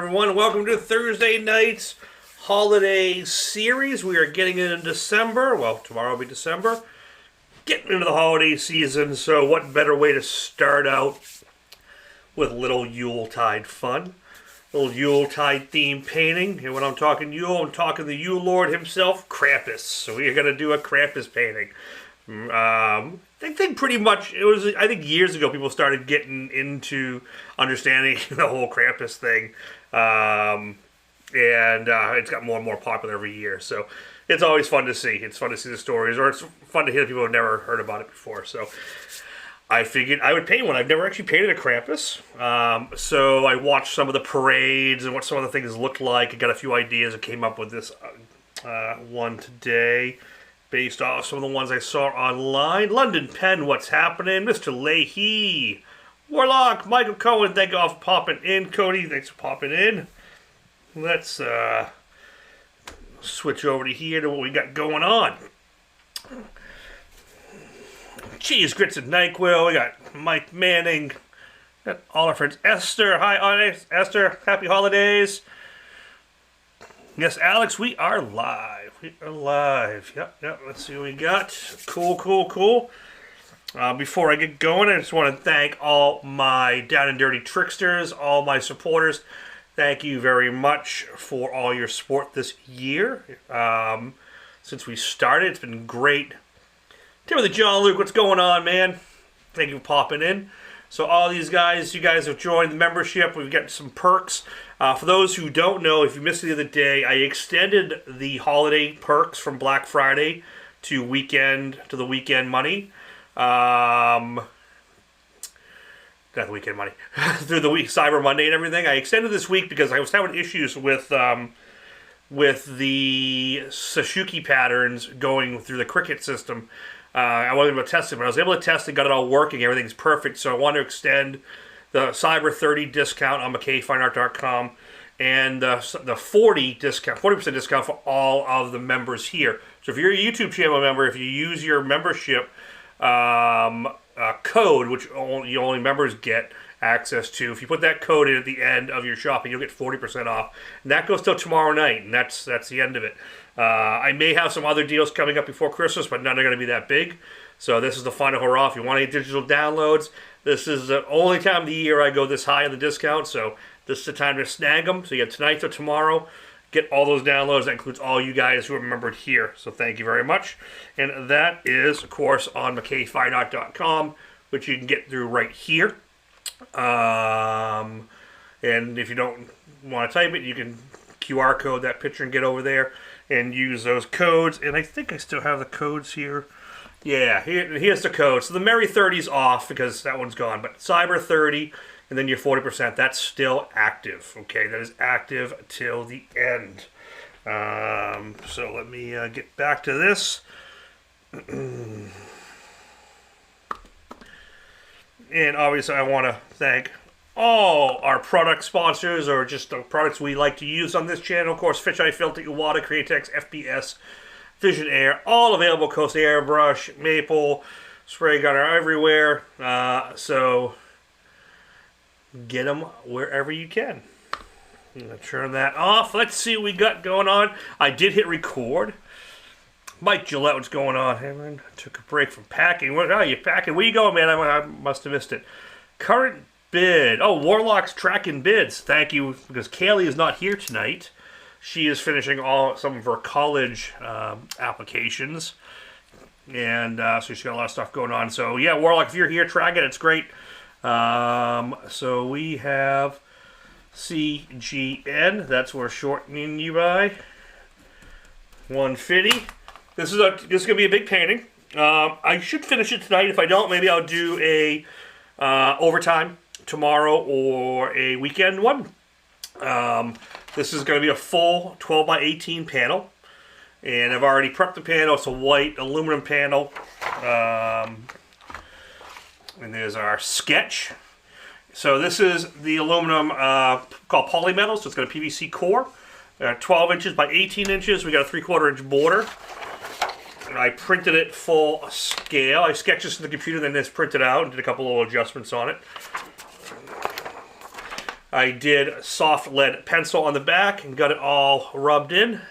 everyone. Welcome to Thursday night's holiday series. We are getting into December. Well, tomorrow will be December. Getting into the holiday season, so what better way to start out with little Yuletide fun? Little Yuletide theme painting. And when I'm talking Yule, I'm talking the Yule Lord himself, Krampus. So we are going to do a Krampus painting. I think pretty much, I think years ago people started getting into understanding the whole Krampus thing. It's got more and more popular every year. So it's always fun to see. It's fun to see the stories, or it's fun to hear people who have never heard about it before. So I figured I would paint one. I've never actually painted a Krampus. So I watched some of the parades and what some of the things looked like. I got a few ideas and came up with this one today, based off some of the ones I saw online. London Pen, what's happening? Mr. Leahy, Warlock, Michael Cohen, thank you all for popping in. Cody, thanks for popping in. Let's switch over to here to what we got going on. Cheese, Grits, and NyQuil. We got Mike Manning. Got all our friends. Esther, hi Esther, happy holidays. Yes, Alex, we are live. We are live. Yep. Let's see what we got. Cool. Before I get going, I just want to thank all my down and dirty tricksters, all my supporters. Thank you very much for all your support this year. Since we started, it's been great. Timothy, John, Luke, what's going on, man? Thank you for popping in. So all these guys, you guys have joined the membership. We've got some perks. For those who don't know, if you missed it the other day, I extended the holiday perks from Black Friday to the weekend money. Not the weekend money. Through the week, Cyber Monday and everything. I extended this week because I was having issues with the Sashuki patterns going through the Cricut system. I wasn't able to test it, but I was able to test it, got it all working, everything's perfect. So I want to extend the Cyber 30 discount on McKayFineArt.com and the 40% discount for all of the members here. So if you're a YouTube channel member, if you use your membership code, which only members get access to, if you put that code in at the end of your shopping, you'll get 40% off. And that goes till tomorrow night, and that's the end of it. I may have some other deals coming up before Christmas, but none are going to be that big. So this is the final hurrah. If you want any digital downloads, this is the only time of the year I go this high on the discount. So this is the time to snag them. So you have tonight or tomorrow. Get all those downloads. That includes all you guys who are membered here. So thank you very much. And that is, of course, on McKayFineArt.com, which you can get through right here. And if you don't want to type it, you can QR code that picture and get over there and use those codes. And I think I still have the codes here. Yeah, here's the code. So the Merry 30's off because that one's gone. But Cyber 30 and then your 40%, that's still active. Okay, that is active till the end. So let me get back to this. And obviously I want to thank all our product sponsors, or just the products we like to use on this channel. Of course, Fisheye Filter, Iwata, Createx, FBS, Vision Air, all available. Coast Airbrush, Maple, Spray Gun are everywhere. So get them wherever you can. I'm going to turn that off. Let's see what we got going on. I did hit record. Mike Gillette, what's going on? Hey, man, took a break from packing. What are you packing? Where you going, man? I must have missed it. Current bid. Oh, Warlock's tracking bids. Thank you, because Kaylee is not here tonight. She is finishing some of her college applications. And so she's got a lot of stuff going on. So, yeah, Warlock, if you're here, track it. It's great. So we have CGN. That's what we're shortening you by. 150. This is going to be a big painting. I should finish it tonight. If I don't, maybe I'll do a overtime tomorrow or a weekend one. This is going to be a full 12 by 18 panel. And I've already prepped the panel. It's a white aluminum panel. And there's our sketch. So this is the aluminum called polymetal. So it's got a PVC core. 12 inches by 18 inches. We got a 3/4 inch border. And I printed it full scale. I sketched this in the computer, then just printed out and did a couple little adjustments on it. I did soft lead pencil on the back and got it all rubbed in.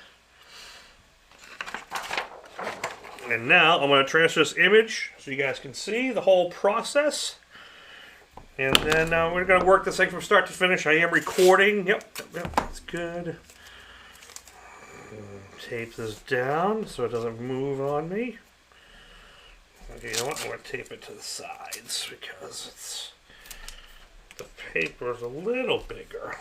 And now I'm going to transfer this image so you guys can see the whole process. And then we're going to work this thing from start to finish. I am recording. Yep, that's good. Tape this down so it doesn't move on me. Okay, you know what? I'm going to tape it to the sides because the paper is a little bigger.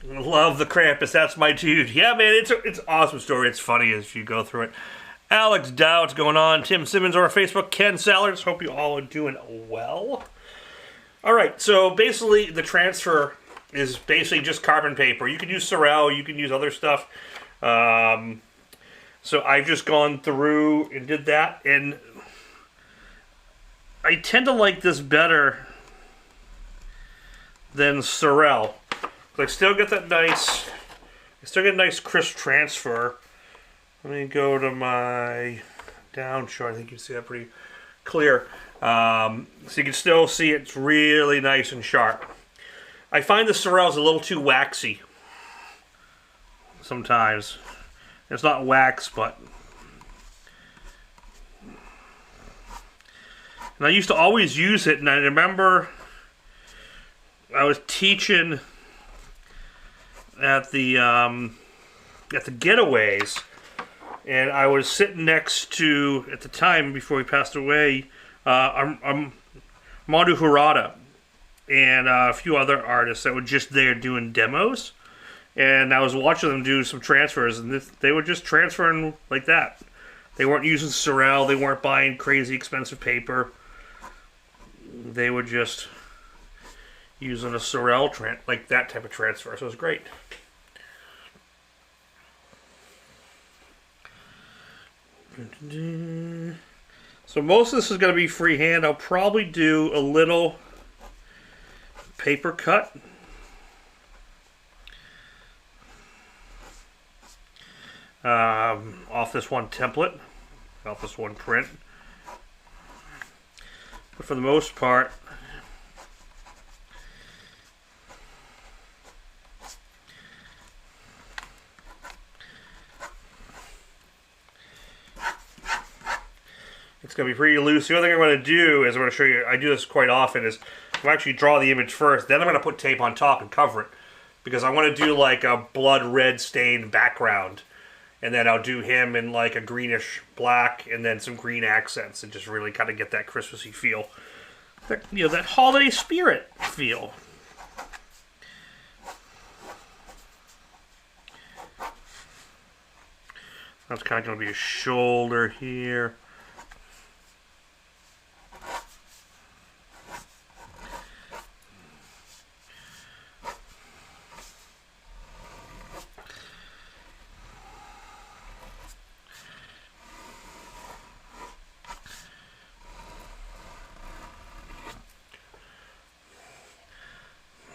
Love the Krampus. That's my dude. Yeah, man, it's an awesome story. It's funny as you go through it. Alex Dow, what's going on? Tim Simmons on our Facebook. Ken Sellers. Hope you all are doing well. All right, so basically the transfer is basically just carbon paper. You can use Sorel. You can use other stuff. So I've just gone through and did that, and I tend to like this better than Sorel. I still get that nice, a nice crisp transfer. Let me go to my down shot. I think you can see that pretty clear. So you can still see it's really nice and sharp. I find the Sorel is a little too waxy sometimes. It's not wax, but... And I used to always use it, and I remember I was teaching at the Getaways, and I was sitting next to, at the time before he passed away, Madhu Harada and a few other artists that were just there doing demos. And I was watching them do some transfers, and they were just transferring like that. They weren't using Sorel, they weren't buying crazy expensive paper. They were just using a Sorel, like that type of transfer, so it was great. So most of this is going to be freehand. I'll probably do a little paper cut. Off this one template, off this one print. But for the most part, it's going to be pretty loose. The other thing I'm going to do is I'm going to show you, I do this quite often, is I'll actually draw the image first, then I'm going to put tape on top and cover it. Because I want to do like a blood red stained background. And then I'll do him in like a greenish black and then some green accents and just really kind of get that Christmassy feel. That, you know, that holiday spirit feel. That's kind of going to be a shoulder here.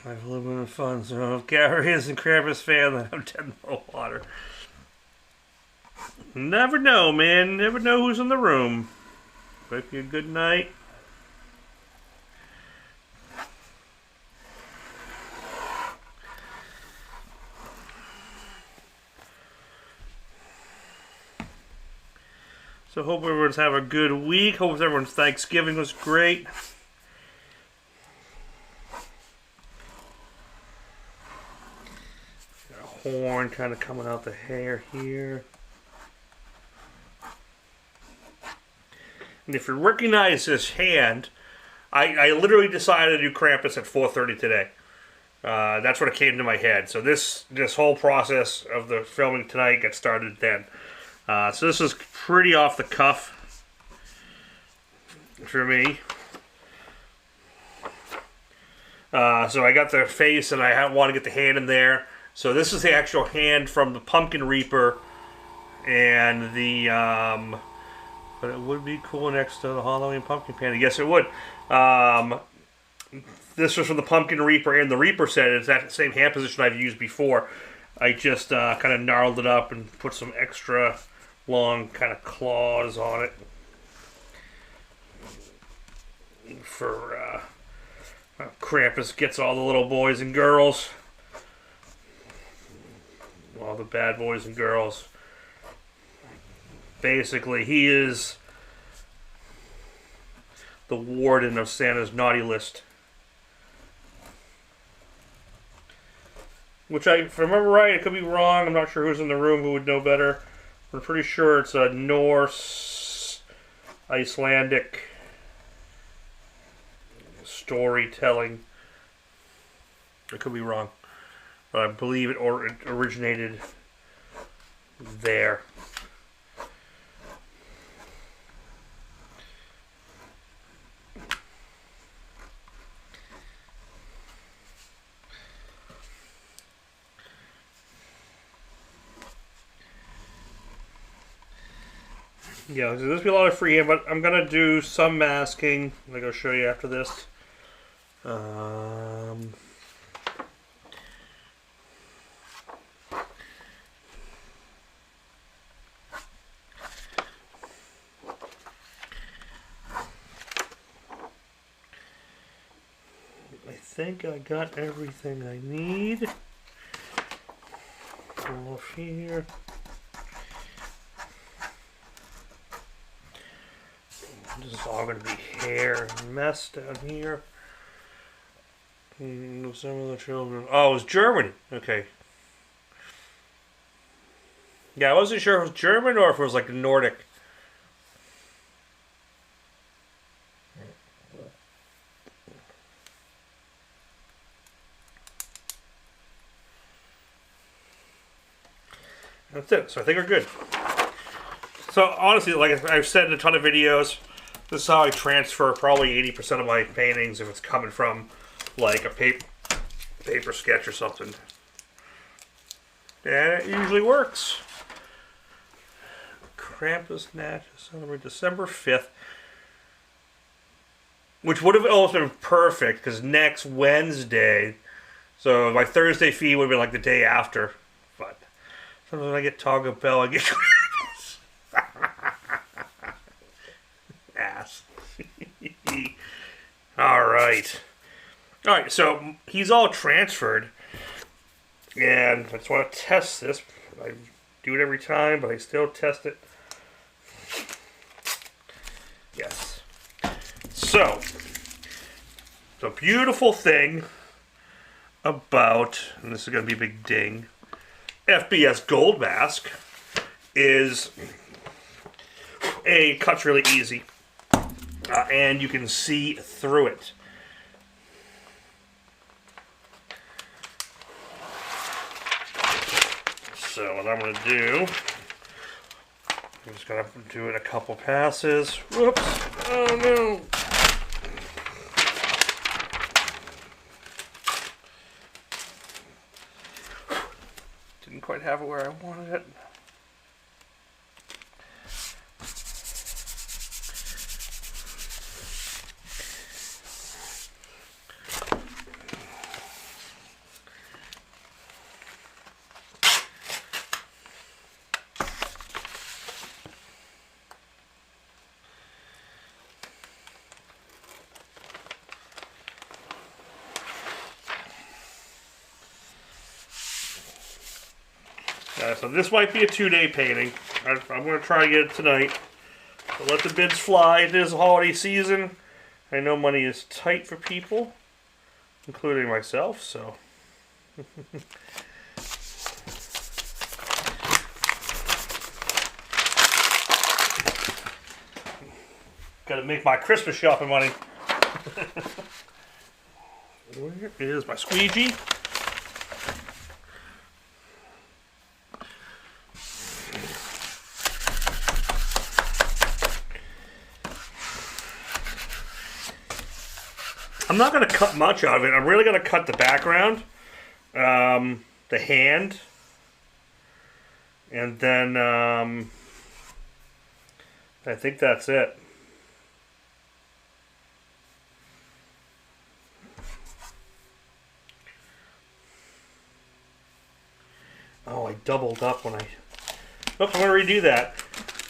I have a little bit of fun, so if Gary isn't Krampus fan, then I'm dead in the water. Never know, man. Never know who's in the room. Hope you a good night. So hope everyone's having a good week. Hope everyone's Thanksgiving was great. Horn kind of coming out the hair here. And if you recognize this hand, I literally decided to do Krampus at 4:30 today. That's what it came to my head. So this whole process of the filming tonight got started then. So this is pretty off the cuff for me. So I got the face and I want to get the hand in there. So this is the actual hand from the Pumpkin Reaper, and the, but it would be cool next to the Halloween Pumpkin Panda. Yes, it would. This was from the Pumpkin Reaper and the Reaper set. It's that same hand position I've used before. I just kind of gnarled it up and put some extra long kind of claws on it. for Krampus gets all the little boys and girls. All the bad boys and girls. Basically, he is the warden of Santa's naughty list. Which, if I remember right, it could be wrong. I'm not sure who's in the room who would know better. I'm pretty sure it's a Norse, Icelandic storytelling. I could be wrong. But I believe it originated there. Yeah, so there's be a lot of freehand, but I'm gonna do some masking. I'm gonna show you after this. I think I got everything I need. Pull off here. This is all going to be hair and mess down here. Some of the children. Oh, it was Germany. Okay. Yeah, I wasn't sure if it was German or if it was like Nordic. That's it. So I think we're good. So honestly, like I've said in a ton of videos, this is how I transfer probably 80% of my paintings if it's coming from like a paper sketch or something. And it usually works. Krampus Natch celebrate December 5th. Which would have almost been perfect because next Wednesday. So my Thursday feed would have been like the day after. But sometimes when I get Taco Bell, I get Krampus. Ass. Alright. Alright, so he's all transferred. And I just want to test this. I do it every time, but I still test it. Yes. So, the beautiful thing about, and this is going to be a big ding, FBS Gold Mask is it cuts really easy. And you can see through it. So what I'm going to do, I'm just going to do it a couple passes. Whoops. Oh no. Didn't quite have it where I wanted it. So this might be a 2-day painting. I'm going to try to get it tonight. So let the bids fly. It is holiday season. I know money is tight for people, including myself, so. Got to make my Christmas shopping money. Where is my squeegee? I'm not going to cut much out of it. I'm really going to cut the background, the hand, and then I think that's it. Oh, I doubled up when I... Oops, I'm going to redo that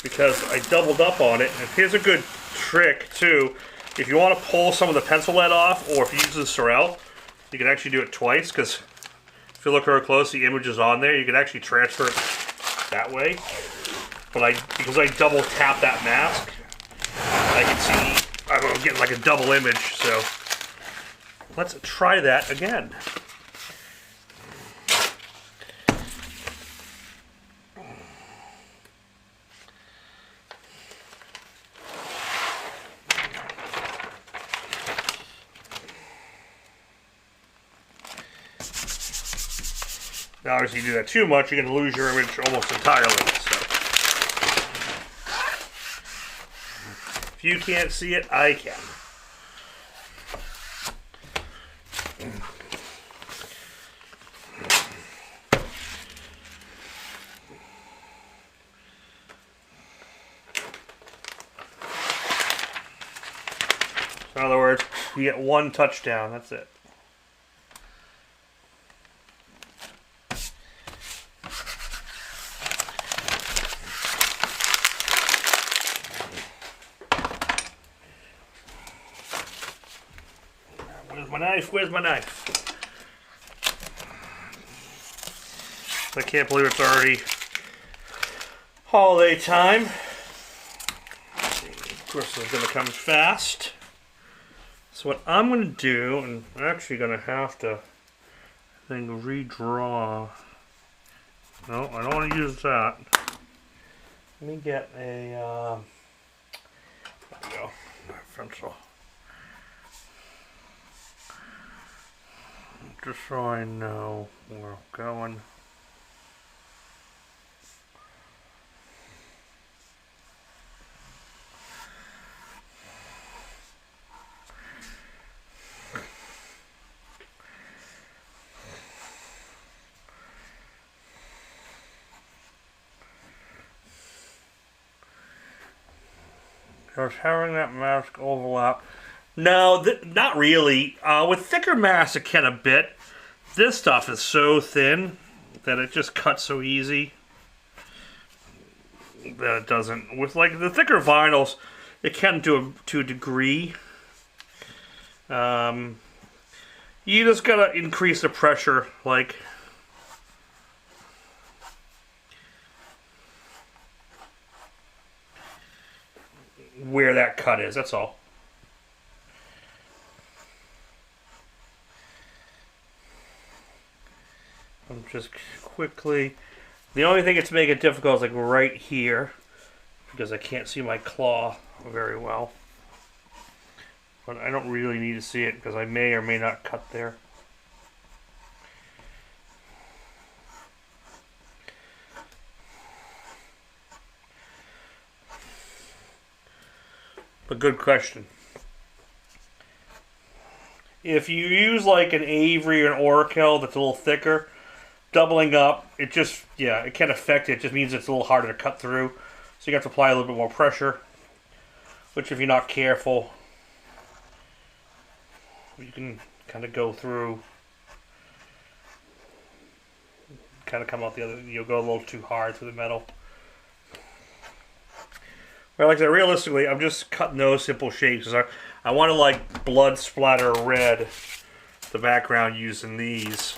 because I doubled up on it. And here's a good trick, too. If you want to pull some of the pencil lead off, or if you use the Sorel, you can actually do it twice, because if you look real close, the image is on there. You can actually transfer it that way. But because I double tap that mask, I can see I'm getting like a double image. So let's try that again. Now, obviously, you do that too much, you're going to lose your image almost entirely. So, if you can't see it, I can. So in other words, you get one touchdown. That's it. Where's my knife? Where's my knife? I can't believe it's already holiday time. Of course, it's going to come fast. So what I'm going to do, and I'm actually going to have to, I think, redraw. No, I don't want to use that. Let me get a, there we go, pencil. Just so I know where I'm going. I was having that mask overlap. No, not really. With thicker masks, it can a bit. This stuff is so thin that it just cuts so easy that it doesn't. With like the thicker vinyls, it can do to a degree. You just gotta increase the pressure, like. Where that cut is, that's all. I'm just quickly, the only thing that's making it difficult is like right here, because I can't see my claw very well. But I don't really need to see it because I may or may not cut there. But good question. If you use like an Avery or an Oracle that's a little thicker, doubling up, it just, yeah, it can affect it. It just means it's a little harder to cut through. So you have to apply a little bit more pressure, which if you're not careful, you can kind of go through, kind of come out the other, you'll go a little too hard through the metal. Well, like I said, realistically, I'm just cutting those simple shapes. I want to like blood splatter red the background using these.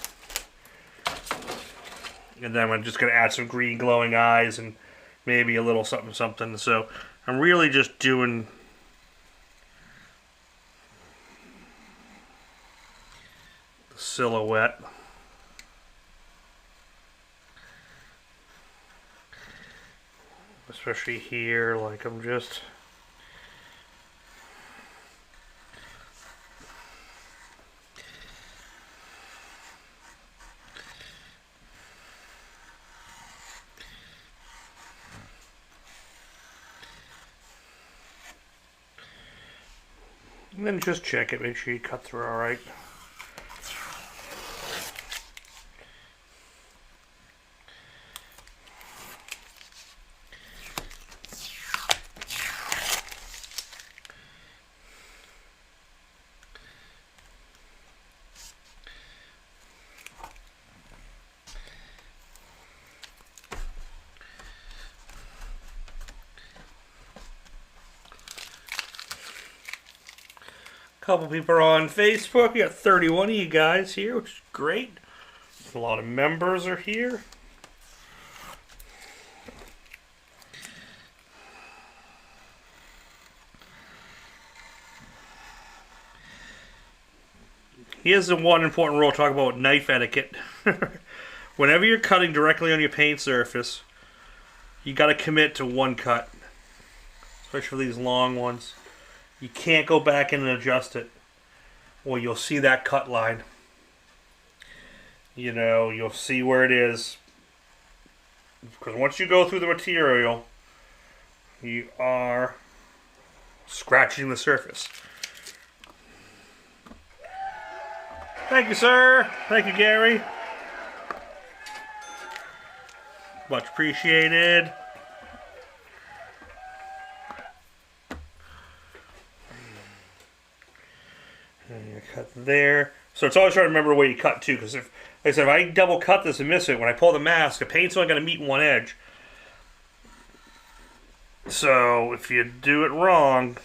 And then I'm just going to add some green glowing eyes and maybe a little something something. So I'm really just doing the silhouette. Especially here, like I'm just and then just check it, make sure you cut through all right. couple people are on Facebook. We got 31 of you guys here, which is great. A lot of members are here. Here's the one important rule. Talk about knife etiquette. Whenever you're cutting directly on your paint surface, you got to commit to one cut, especially for these long ones. You can't go back in and adjust it, or you'll see that cut line. You know, you'll see where it is, because once you go through the material, you are scratching the surface. Thank you, sir. Thank you, Gary. Much appreciated. And you cut there. So it's always trying to remember where you cut to, because if, like I said, if I double cut this and miss it, when I pull the mask, the paint's only going to meet one edge. So if you do it wrong,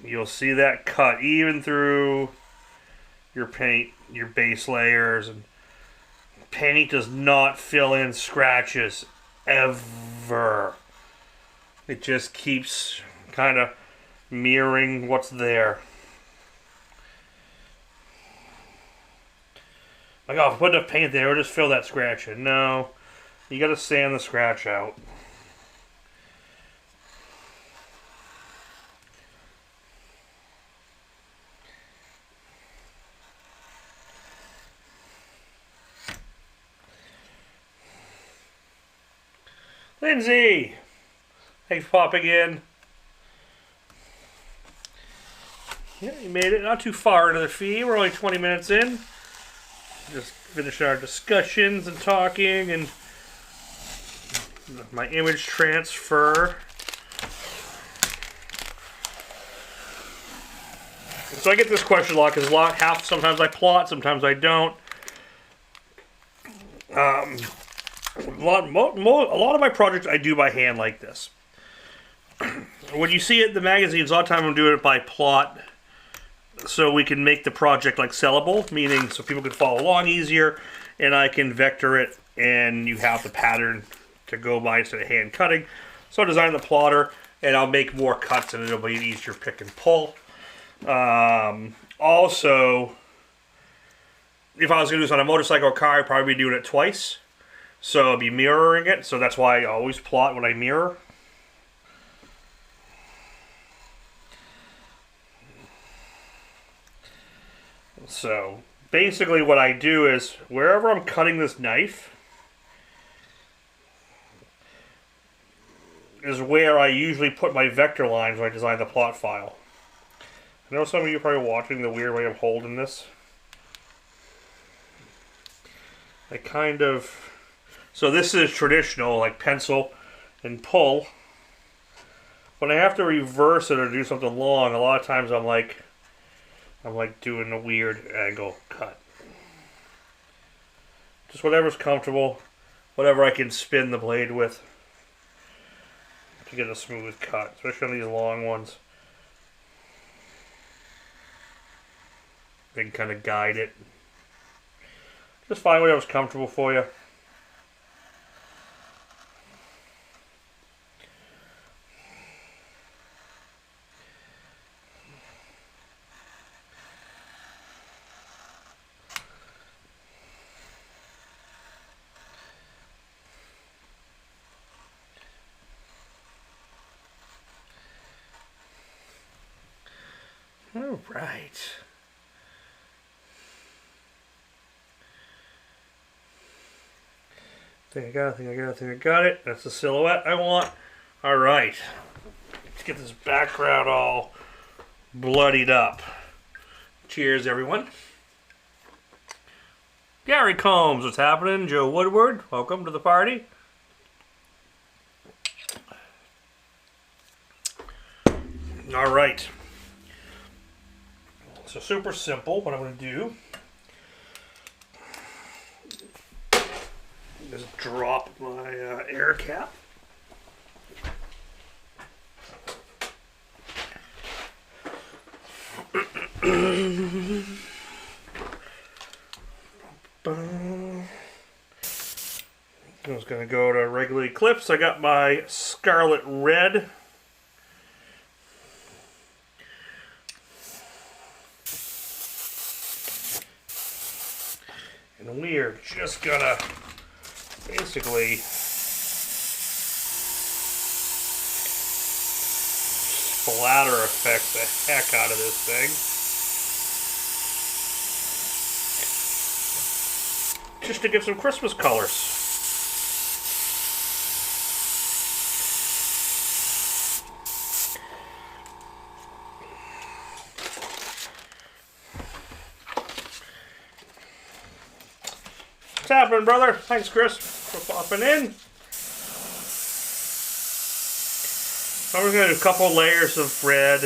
you'll see that cut even through your paint, your base layers, and paint does not fill in scratches ever. It just keeps kind of mirroring what's there. Like, oh, if I put enough paint there, it'll just fill that scratch in. No, you got to sand the scratch out. Lindsay, thanks for popping in. Yeah, you made it not too far into the feed. We're only 20 minutes in. Just finished our discussions and talking and my image transfer. So I get this question a lot because sometimes I plot, sometimes I don't. A lot of my projects I do by hand like this. When you see it in the magazines, a lot of time I'm doing it by plot, so we can make the project like sellable, meaning so people can follow along easier, and I can vector it, and you have the pattern to go by instead of hand cutting. So I design the plotter, and I'll make more cuts, and it'll be an easier pick and pull. Also, if I was going to do this on a motorcycle or car, I'd probably be doing it twice. So I'll be mirroring it, so that's why I always plot when I mirror. So basically what I do is, wherever I'm cutting this knife is where I usually put my vector lines when I design the plot file. I know some of you are probably watching the weird way I'm holding this. I kind of... So this is traditional, like pencil and pull. When I have to reverse it or do something long, a lot of times I'm like doing a weird angle cut. Just whatever's comfortable, whatever I can spin the blade with to get a smooth cut, especially on these long ones. They can kind of guide it. Just find whatever's comfortable for you. All right. I think I got it. That's the silhouette I want. All right. Let's get this background all bloodied up. Cheers, everyone. Gary Combs, what's happening? Joe Woodward, welcome to the party. All right. So super simple. What I'm going to do is drop my air cap. I was going to go to regular Eclipse. I got my Scarlet Red. And we are just going to basically splatter effect the heck out of this thing. Just to get some Christmas colors. What's happening, brother? Thanks, Chris, for popping in. So I'm going to do a couple layers of red.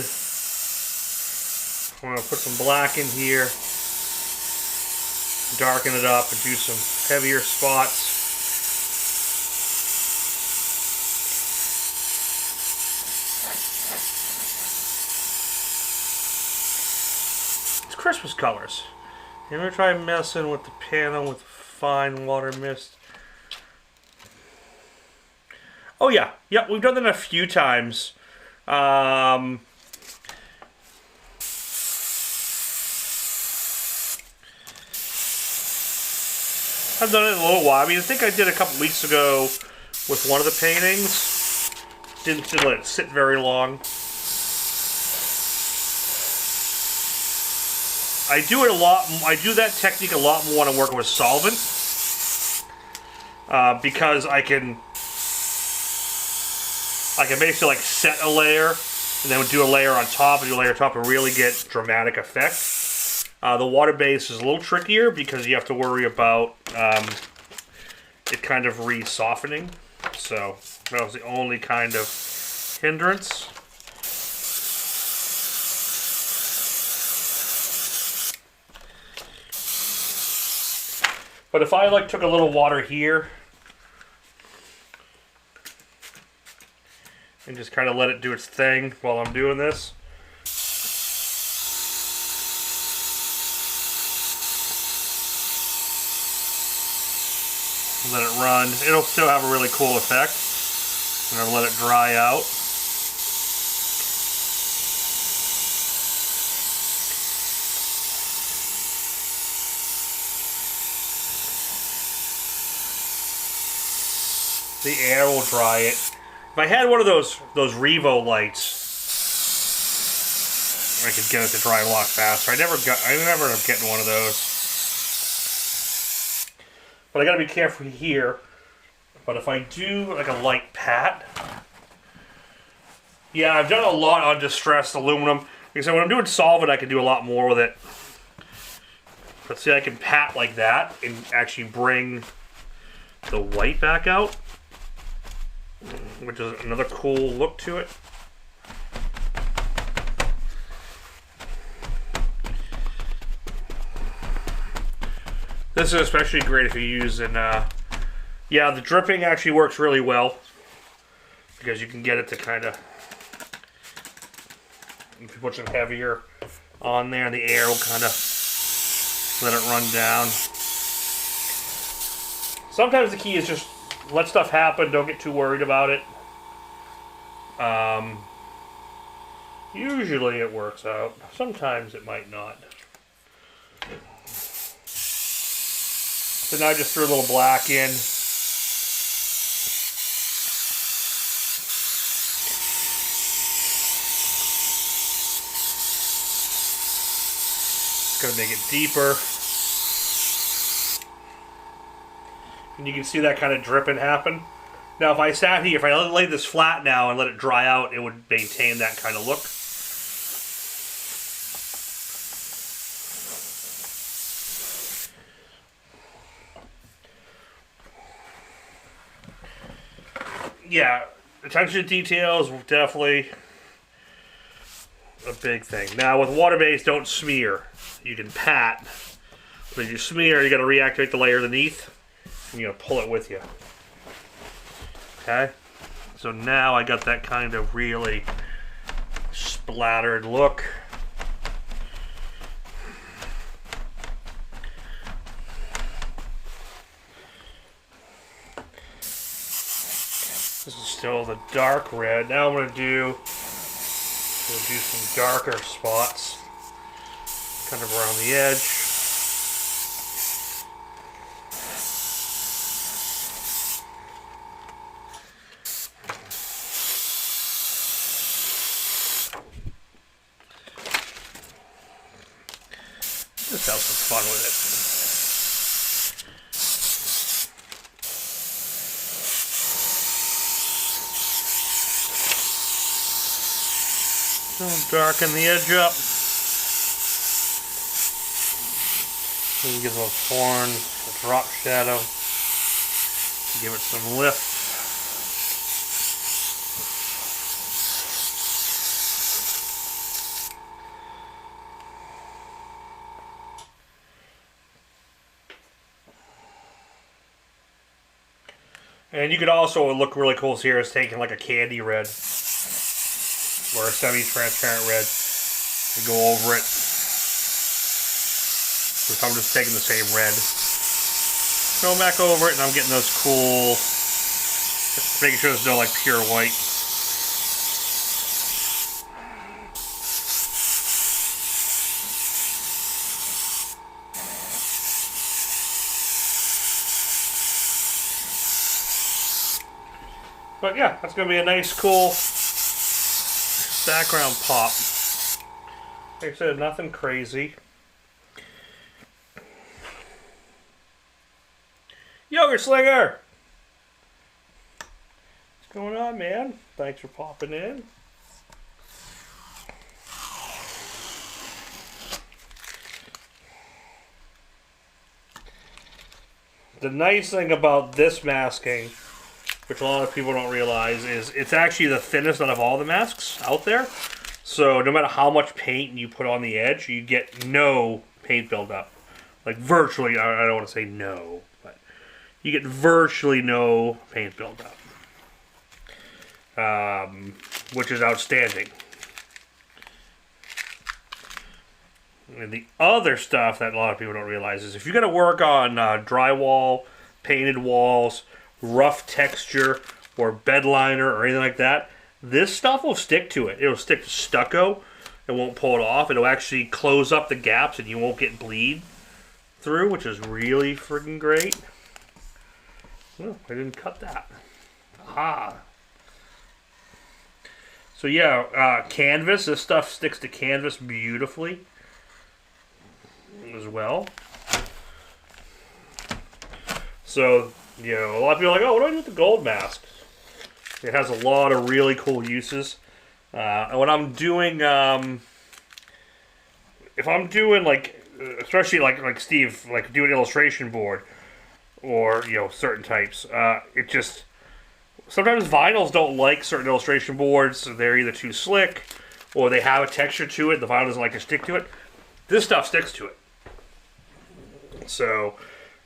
I'm going to put some black in here. Darken it up and do some heavier spots. It's Christmas colors. I'm going to try messing with the panel with fine water mist. Oh yeah, yep, we've done that a few times. I've done it in a little while. I mean, I think I did a couple weeks ago with one of the paintings. Didn't let it sit very long. I do it a lot. I do that technique a lot more when I'm working with solvent, because I can basically like set a layer and then do a layer on top and do a layer on top and really get dramatic effect. The water base is a little trickier because you have to worry about it kind of re-softening. So that was the only kind of hindrance. But if I like took a little water here and just kind of let it do its thing while I'm doing this. Let it run. It'll still have a really cool effect. I'm going to let it dry out. The air will dry it. If I had one of those Revo lights, I could get it to dry a lot faster. I never ended up getting one of those. But I gotta be careful here. But if I do like a light pat, yeah, I've done a lot on distressed aluminum. Because when I'm doing solvent, I can do a lot more with it. But see, I can pat like that and actually bring the white back out, which is another cool look to it. This is especially great if you're using, yeah, the dripping actually works really well because you can get it to kind of, if you put some heavier on there, the air will kind of let it run down. Sometimes the key is just let stuff happen, don't get too worried about it. Usually it works out. Sometimes it might not. So now I just threw a little black in. It's going to make it deeper. And you can see that kind of dripping happen. Now if I sat here, if I lay this flat now and let it dry out, it would maintain that kind of look. Yeah, attention to detail is definitely a big thing. Now with water-based, don't smear. You can pat. When you smear, you got to reactivate the layer underneath. And you're going to pull it with you. Okay? So now I got that kind of really splattered look. still the dark red. Now I'm going to do some darker spots, kind of around the edge. Just have some fun with it. Don't darken the edge up. Maybe give those horns a drop shadow. Give it some lift. And you could also look really cool here is taking like a candy red or a semi-transparent red and go over it. So I'm just taking the same red, go back over it, and I'm getting those cool, just making sure there's no like pure white. But yeah, that's going to be a nice, cool background pop. Like I said, nothing crazy. Yogurt Slinger! What's going on, man? Thanks for popping in. The nice thing about this masking, which a lot of people don't realize, is it's actually the thinnest out of all the masks out there. So no matter how much paint you put on the edge, you get no paint buildup. Like virtually, I don't want to say no, but you get virtually no paint buildup. Which is outstanding. And the other stuff that a lot of people don't realize is if you're going to work on drywall, painted walls, rough texture, or bed liner, or anything like that, this stuff will stick to it. It'll stick to stucco. It won't pull it off. It'll actually close up the gaps and you won't get bleed through, which is really freaking great. Oh, I didn't cut that. Aha. So yeah, canvas. This stuff sticks to canvas beautifully as well. So, you know, a lot of people are like, oh, what do I do with the gold mask? It has a lot of really cool uses. And when I'm doing, if I'm doing like, especially like Steve, like do an illustration board, or, you know, certain types, it just, sometimes vinyls don't like certain illustration boards. So they're either too slick, or they have a texture to it, the vinyl doesn't like to stick to it. This stuff sticks to it. So,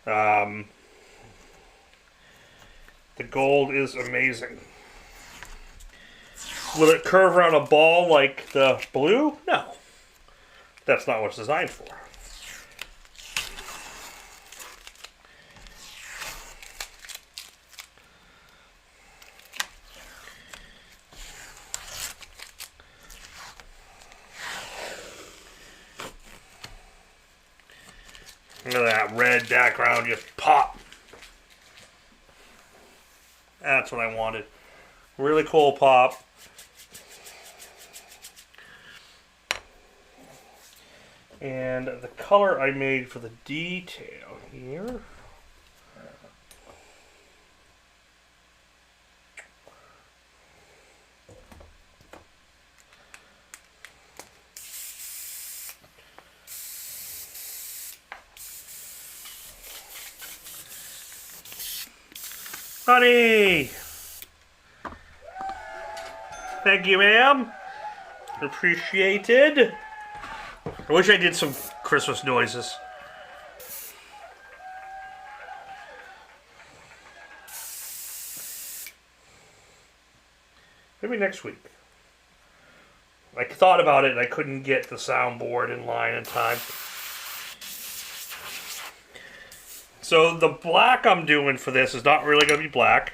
the gold is amazing. Will it curve around a ball like the blue? No. That's not what it's designed for. Look at that red background just pop. That's what I wanted. Really cool pop. And the color I made for the detail here. Honey! Thank you, ma'am. Appreciated. I wish I did some Christmas noises. Maybe next week. I thought about it and I couldn't get the soundboard in line in time. So the black I'm doing for this is not really going to be black.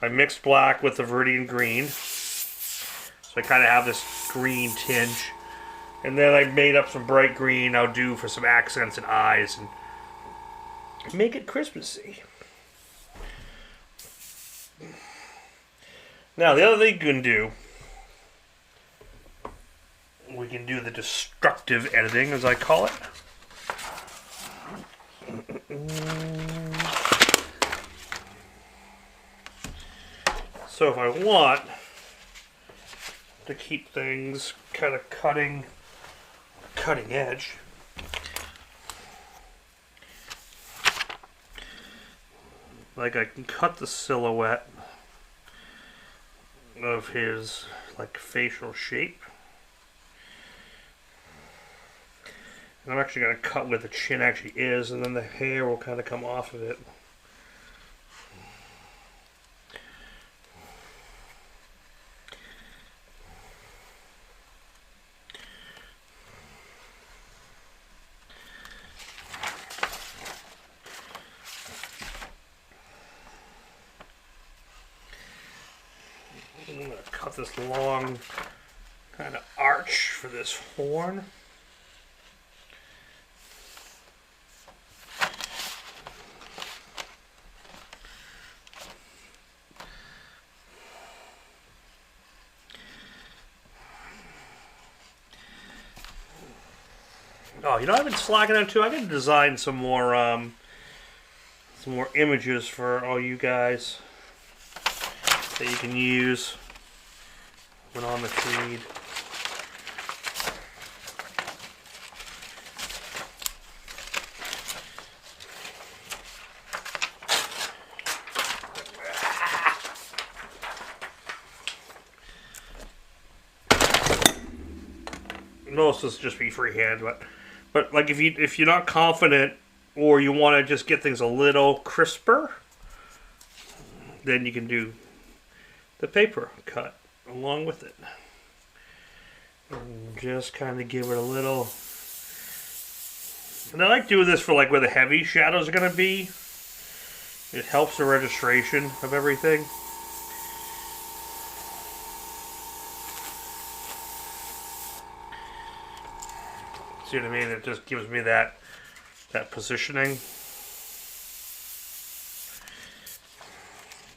I mixed black with the Viridian green. So I kind of have this green tinge. And then I made up some bright green I'll do for some accents and eyes and make it Christmassy. Now the other thing you can do, we can do the destructive editing, as I call it. So if I want to keep things kind of cutting edge, like I can cut the silhouette of his like facial shape. And I'm actually going to cut where the chin actually is, and then the hair will kind of come off of it. I'm going to cut this long kind of arch for this horn. Oh, you know, I've been slacking on too. I got to design some more images for all you guys that you can use when on the feed. Most of this just be freehand, but like if you're not confident or you want to just get things a little crisper, then you can do the paper cut along with it. And just kind of give it a little. And I like doing this for like where the heavy shadows are going to be. It helps the registration of everything. See what I mean? It just gives me that positioning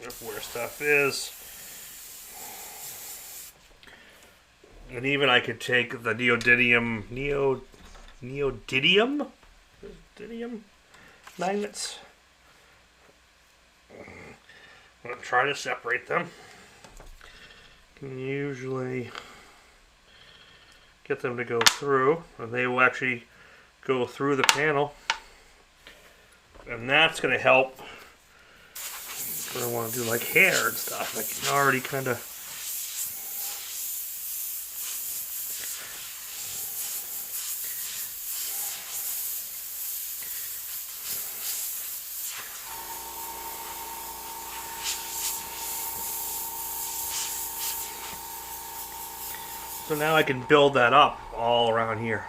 of where stuff is. And even I could take the neodymium magnets. I'm going to try to separate them. Can usually get them to go through, and they will actually go through the panel, and that's going to help when I want to do like hair and stuff. I can already kind of so now I can build that up all around here,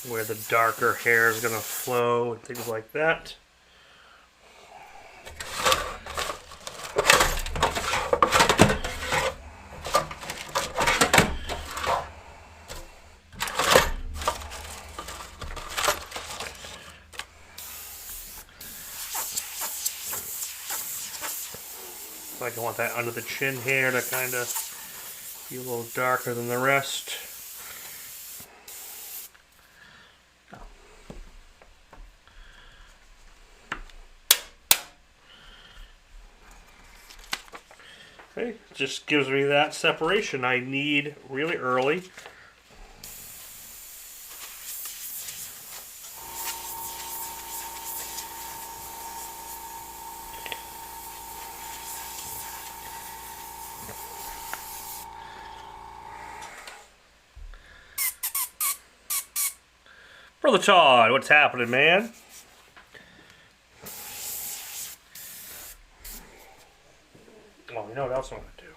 where the darker hair is going to flow and things like that. Like I want that under the chin hair to kind of be a little darker than the rest. Okay, it just gives me that separation I need really early. Brother Todd, what's happening, man? Oh, you know what else I'm going to do?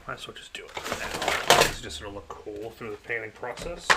Might as well just do it now. It's just going to look cool through the painting process.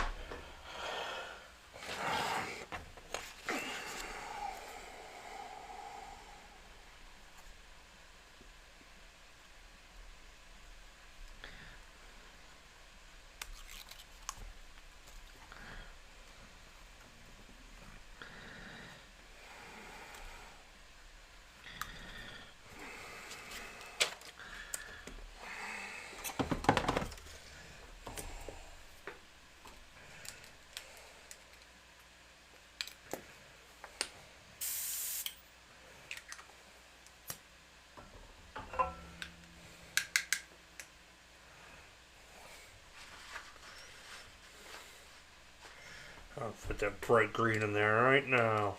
I'll put that bright green in there right now.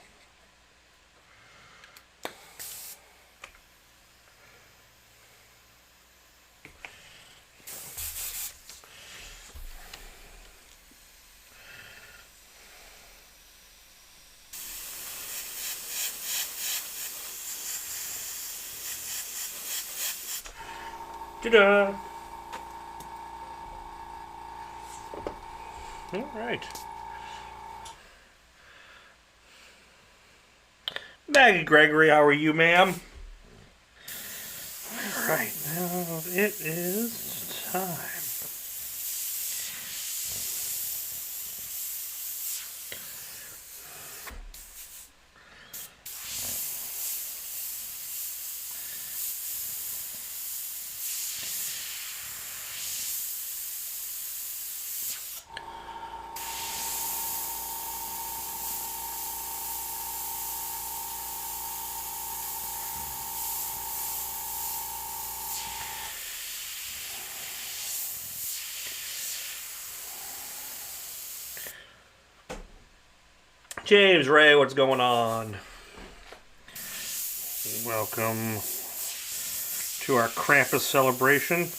Ta-da! All right. Maggie Gregory, how are you, ma'am? All right, now it is time. James Ray, what's going on? Welcome to our Krampus celebration.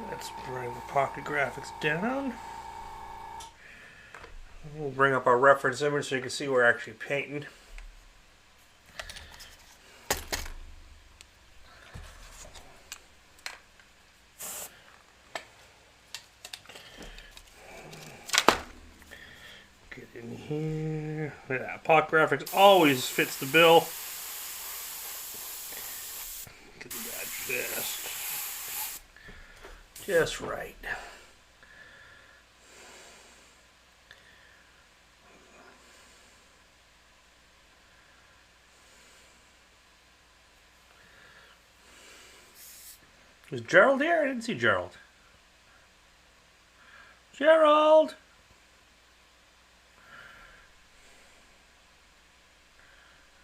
Let's bring the pocket graphics down. We'll bring up our reference image so you can see we're actually painting. Get in here. Yeah, pocket graphics always fits the bill. Get that just right. Was Gerald here? I didn't see Gerald. Gerald!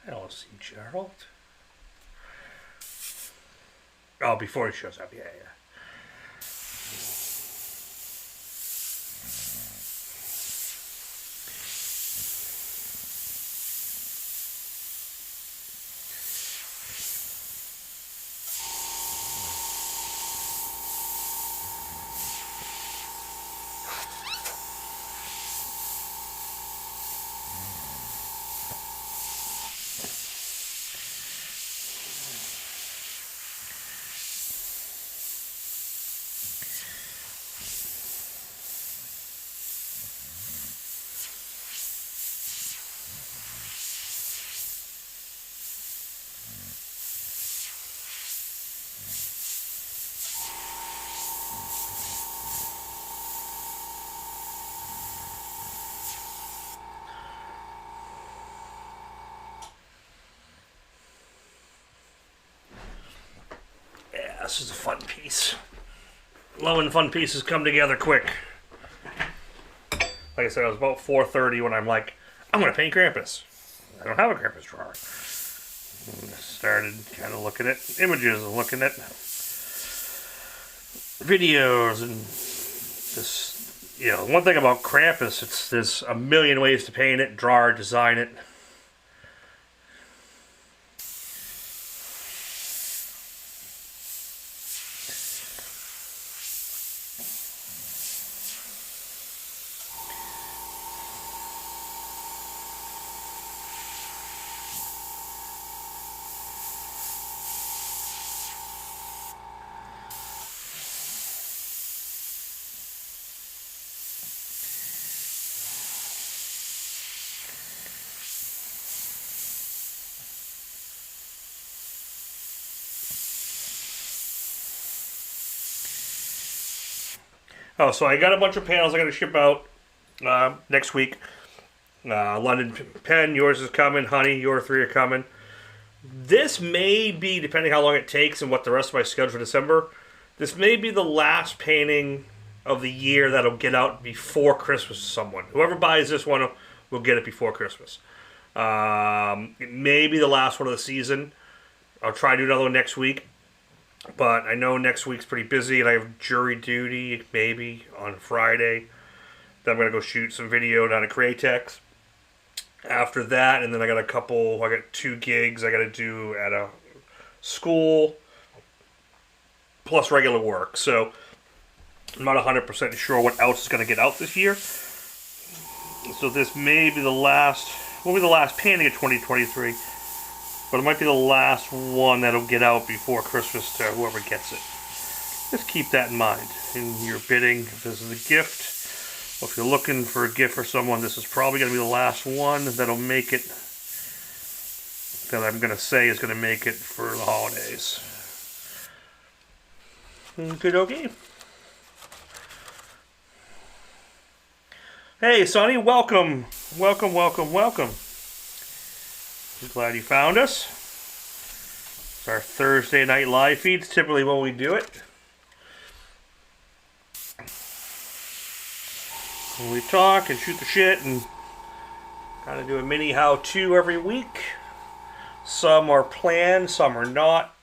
I don't see Gerald. Oh, before he shows up, yeah. This is a fun piece. Love when fun pieces come together quick. Like I said, it was about 4:30 when I'm like, I'm going to paint Krampus. I don't have a Krampus drawer. And I started kind of looking at images and looking at videos and this, you know, one thing about Krampus, there's a million ways to paint it, draw it, design it. Oh, so I got a bunch of panels I got to ship out next week. London Pen, yours is coming. Honey, your 3 are coming. This may be, depending how long it takes and what the rest of my schedule for December, this may be the last painting of the year that'll get out before Christmas to someone. Whoever buys this one will get it before Christmas. It may be the last one of the season. I'll try to do another one next week. But I know next week's pretty busy, and I have jury duty maybe on Friday. Then I'm going to go shoot some video down at Cratex. After that, and then I got 2 gigs I got to do at a school, plus regular work. So I'm not 100% sure what else is going to get out this year. So this may be the last painting of 2023. But it might be the last one that'll get out before Christmas to whoever gets it. Just keep that in mind in your bidding. If this is a gift, or if you're looking for a gift for someone, this is probably going to be the last one that'll make it, that I'm going to say is going to make it for the holidays. Good, okay. Hey, Sonny, welcome. Welcome, welcome, welcome. I'm glad you found us. It's our Thursday night live feed. It's typically when we do it. When we talk and shoot the shit and kind of do a mini how-to every week. Some are planned, some are not.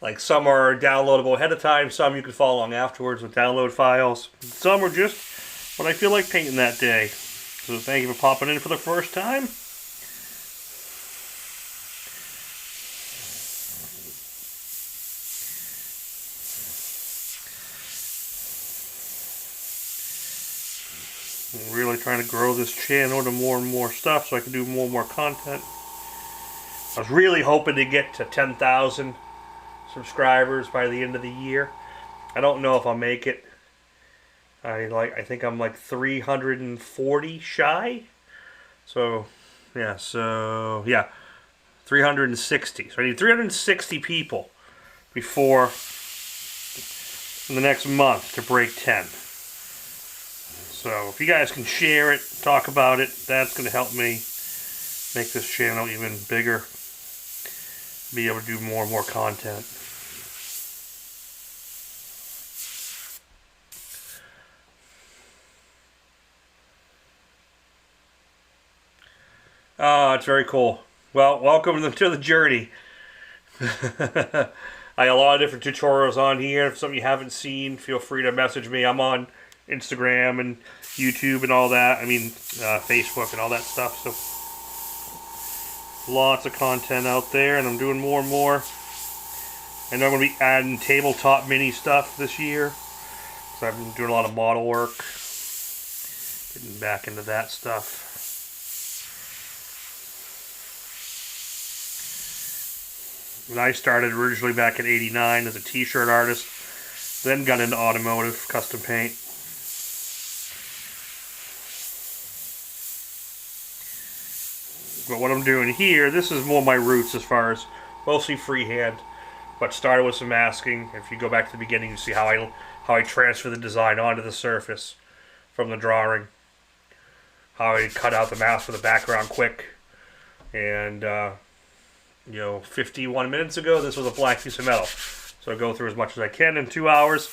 Like some are downloadable ahead of time, some you can follow along afterwards with download files. Some are just what I feel like painting that day. So thank you for popping in for the first time. I'm really trying to grow this channel to more and more stuff so I can do more and more content. I was really hoping to get to 10,000 subscribers by the end of the year. I don't know if I'll make it. I think I'm like 340 shy. So yeah, 360. So I need 360 people before in the next month to break 10. So if you guys can share it, talk about it, that's going to help me make this channel even bigger. Be able to do more and more content. Oh, it's very cool. Well, welcome to the journey. I got a lot of different tutorials on here. If something you haven't seen, feel free to message me. I'm on Instagram and YouTube and all that. I mean, Facebook and all that stuff. So, lots of content out there, and I'm doing more and more. I know I'm going to be adding tabletop mini stuff this year. So I've been doing a lot of model work. Getting back into that stuff. When I started originally back in '89 as a t-shirt artist, then got into automotive, custom paint. But what I'm doing here, this is more my roots as far as mostly freehand, but started with some masking. If you go back to the beginning, you see how I transfer the design onto the surface from the drawing. How I cut out the mask for the background quick. And 51 minutes ago, this was a black piece of metal. So I go through as much as I can in 2 hours.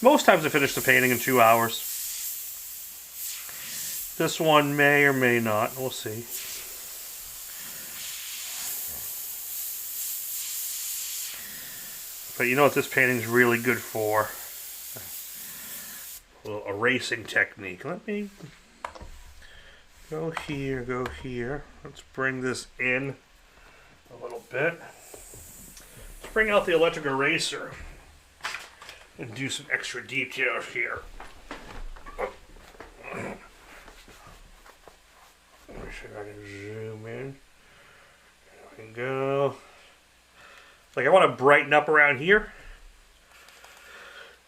Most times I finish the painting in 2 hours. This one may or may not. We'll see. But you know what this painting's really good for? A little erasing technique. Let me go here, go here. Let's bring this in a little bit. Let's bring out the electric eraser and do some extra details here. Let me see if I can zoom in. There we go. Like I want to brighten up around here.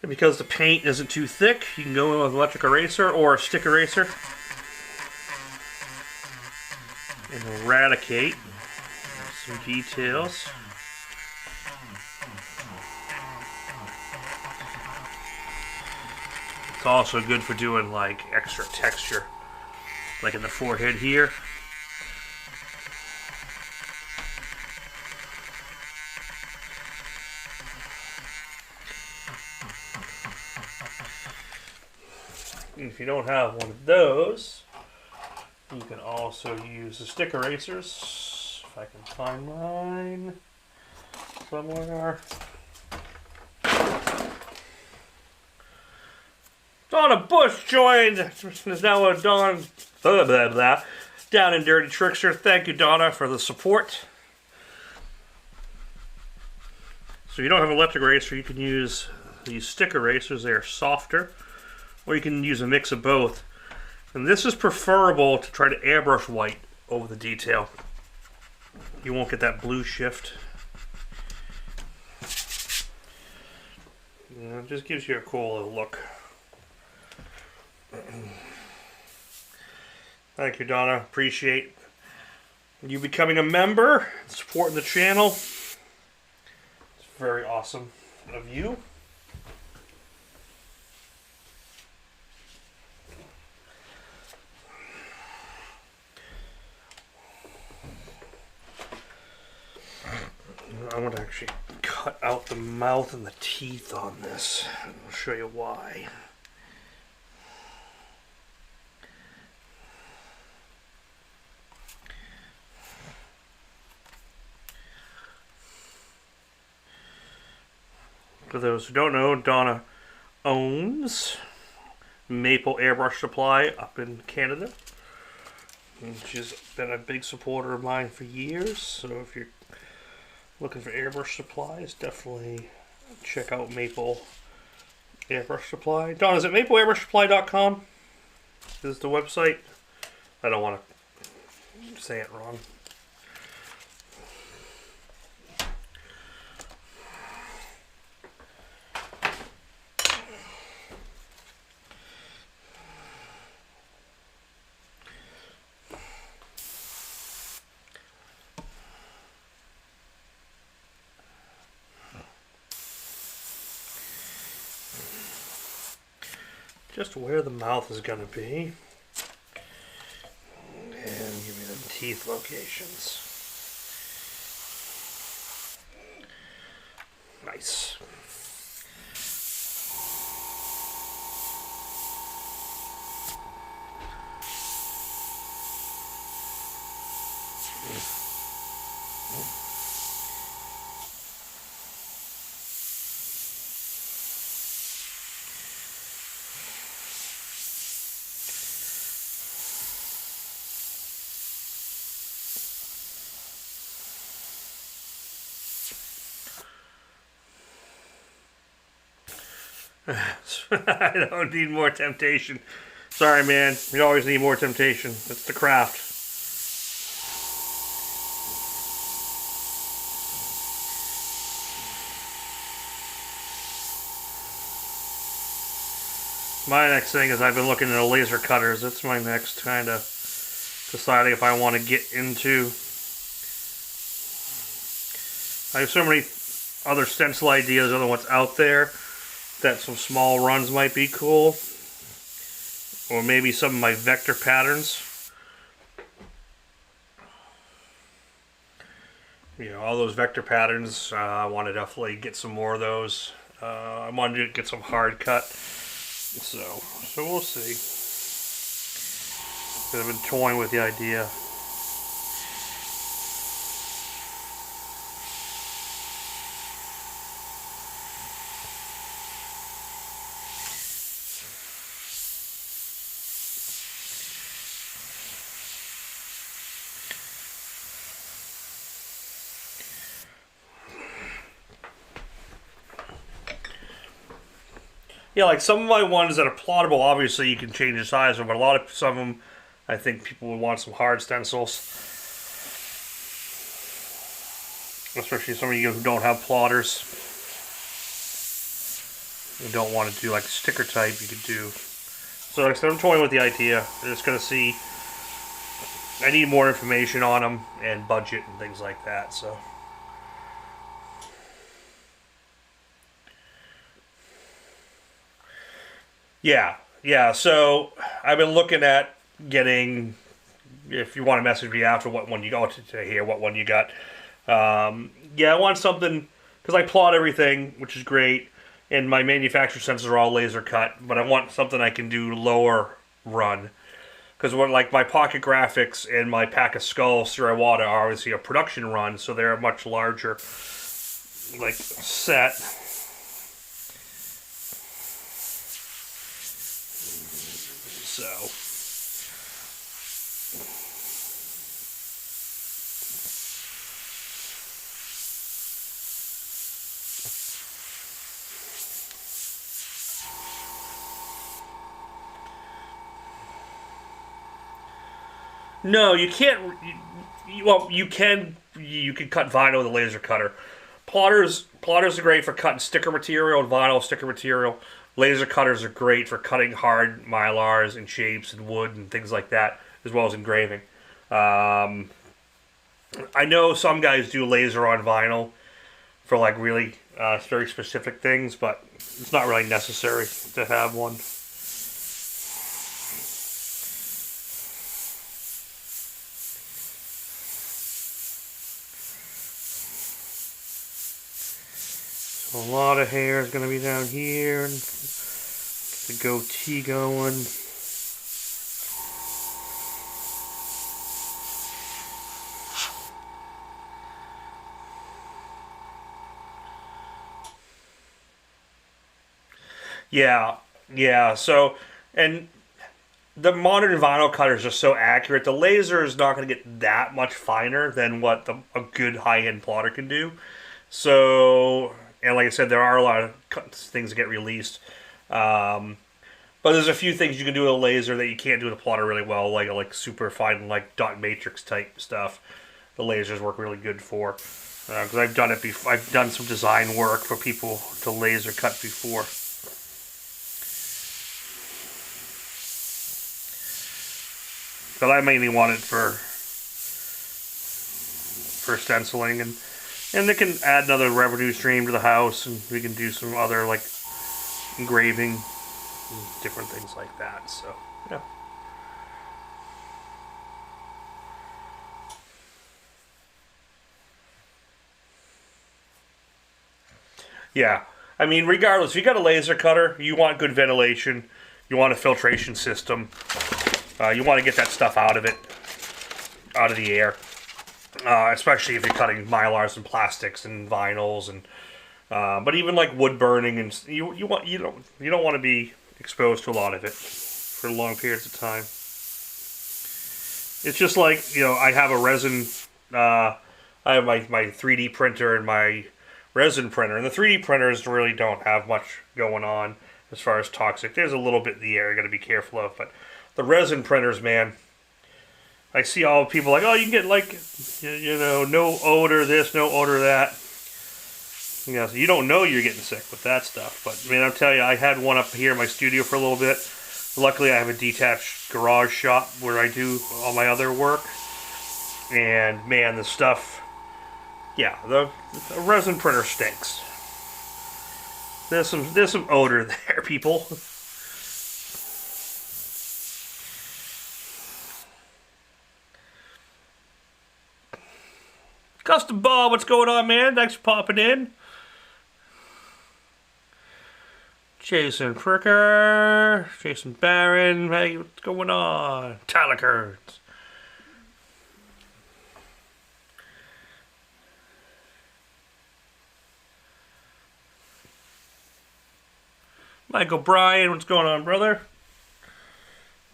And because the paint isn't too thick, you can go in with an electric eraser or a stick eraser and eradicate some details. It's also good for doing like extra texture, like in the forehead here. If you don't have one of those, you can also use the stick erasers. If I can find mine somewhere. Donna Bush joined. Is now a Dawn Down and Dirty Trickster. Thank you, Donna, for the support. So if you don't have an electric eraser, you can use these stick erasers. They are softer. Or you can use a mix of both. And this is preferable to try to airbrush white over the detail. You won't get that blue shift. It just gives you a cool little look. Thank you, Donna. Appreciate you becoming a member, supporting the channel. It's very awesome of you. I want to actually cut out the mouth and the teeth on this. I'll show you why. For those who don't know, Donna owns Maple Airbrush Supply up in Canada. And she's been a big supporter of mine for years, so if you're looking for airbrush supplies, definitely check out Maple Airbrush Supply. Donna, is it mapleairbrushsupply.com? Is the website? I don't want to say it wrong. Just where the mouth is going to be. And give me the teeth locations. Nice. I don't need more temptation. Sorry, man. You always need more temptation. That's the craft. My next thing is I've been looking at laser cutters. That's my next kind of deciding if I want to get into. I have so many other stencil ideas, other ones out there, that some small runs might be cool. Or maybe some of my vector patterns. You know, all those vector patterns, I want to definitely get some more of those. I want to get some hard cut. So we'll see. I've been toying with the idea. Yeah, like some of my ones that are plottable, obviously you can change the size of them, but some of them, I think people would want some hard stencils. Especially some of you who don't have plotters. You don't want to do like sticker type, you could do. So like I said, I'm toying with the idea. I'm just going to see. I need more information on them and budget and things like that, so. Yeah, yeah. So I've been looking at getting. If you want to message me after what one you got to hear, what one you got. Yeah, I want something because I plot everything, which is great, and my manufacturer sensors are all laser cut. But I want something I can do lower run because what like my pocket graphics and my pack of skulls through Iwata are obviously a production run, so they're a much larger like set. So. No, you can't. Well, you can. You can cut vinyl with a laser cutter. Plotters are great for cutting sticker material and vinyl sticker material. Laser cutters are great for cutting hard mylars and shapes and wood and things like that, as well as engraving. Um, I know some guys do laser on vinyl for like really very specific things, but it's not really necessary to have one. A lot of hair is going to be down here. And get the goatee going. Yeah, yeah. So, and the modern vinyl cutters are so accurate. The laser is not going to get that much finer than what a good high-end plotter can do. So, and like I said, there are a lot of things that get released. But there's a few things you can do with a laser that you can't do with a plotter really well, like super fine, like dot matrix type stuff. The lasers work really good for because I've done it before. I've done some design work for people to laser cut before. But I mainly want it for stenciling and they can add another revenue stream to the house, and we can do some other like engraving, different things like that. So yeah. Yeah, I mean, regardless, if you got a laser cutter, you want good ventilation, you want a filtration system, you want to get that stuff out of it, out of the air. Especially if you're cutting mylars and plastics and vinyls and but even like wood burning and you don't want to be exposed to a lot of it for long periods of time. It's just like I have a resin. I have my 3D printer and my resin printer, and the 3D printers really don't have much going on as far as toxic. There's a little bit in the air you got to be careful of, but the resin printers, man. I see all people like, oh, you can get like, no odor this, no odor that. So you don't know you're getting sick with that stuff. But man, I'll tell you, I had one up here in my studio for a little bit. Luckily, I have a detached garage shop where I do all my other work. And man, the stuff, yeah, the resin printer stinks. There's some odor there, people. Custom Ball, what's going on, man? Thanks for popping in. Jason Pricker, Jason Barron, hey, what's going on? Tyler Kurtz. Michael Bryan, what's going on, brother?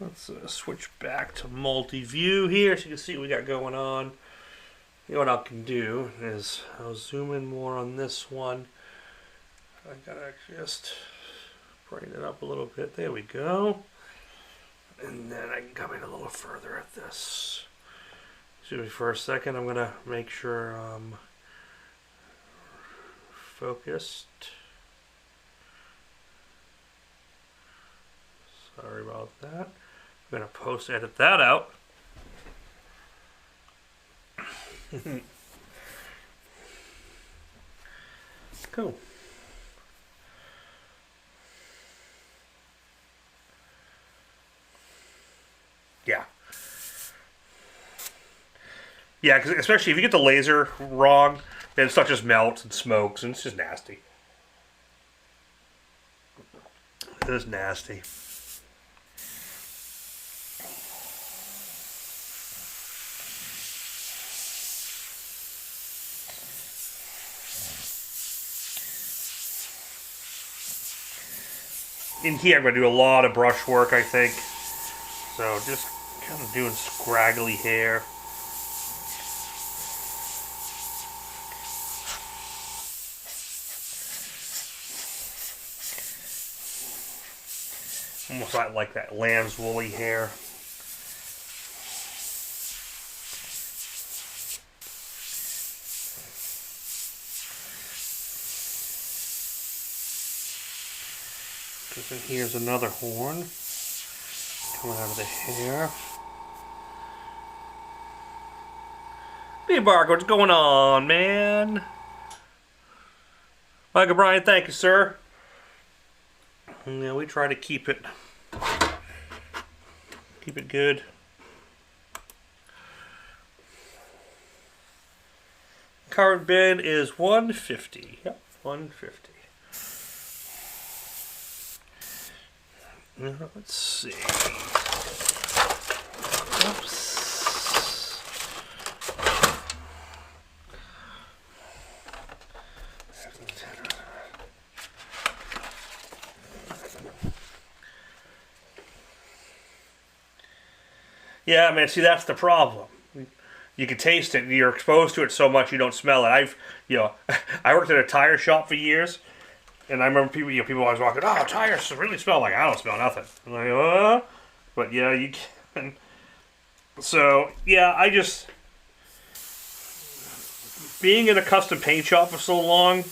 Let's switch back to multi-view here so you can see what we got going on. What I can do is I'll zoom in more on this one. I gotta just brighten it up a little bit. There we go. And then I can come in a little further at this. Excuse me for a second. I'm gonna make sure I'm focused. Sorry about that. I'm gonna post edit that out. Cool. Yeah, because especially if you get the laser wrong, then stuff just melts and smokes, and it's just nasty. It is nasty. In here, I'm going to do a lot of brush work, I think. So just kind of doing scraggly hair. Almost like that lamb's woolly hair. Then here's another horn coming out of the hair. Hey, Bark, what's going on, man? Michael Bryan, thank you, sir. Yeah, we try to keep it good. Current bid is $150. Yep, $150. Let's see. Oops. Yeah, man, see, that's the problem. You can taste it, and you're exposed to it so much you don't smell it. I worked at a tire shop for years, and I remember people always walking, oh, tires really smell. Like, I don't smell nothing. I'm like, but yeah, you can. So, yeah, being in a custom paint shop for so long,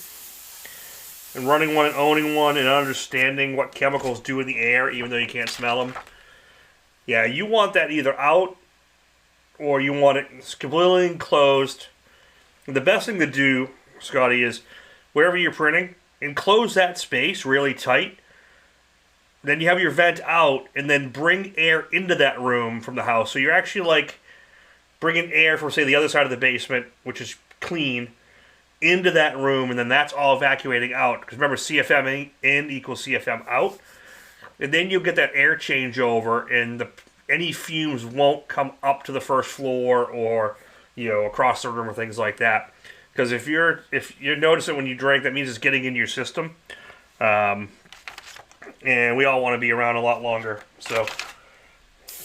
and running one and owning one, and understanding what chemicals do in the air, even though you can't smell them. Yeah, you want that either out, or you want it completely enclosed. And the best thing to do, Scotty, is wherever you're printing, enclose that space really tight. Then you have your vent out, and then bring air into that room from the house. So you're actually like bringing air from, say, the other side of the basement, which is clean, into that room, and then that's all evacuating out. Because remember, CFM in equals CFM out. And then you'll get that air changeover, and any fumes won't come up to the first floor or across the room or things like that. Because if you're noticing when you drink, that means it's getting into your system, and we all want to be around a lot longer. So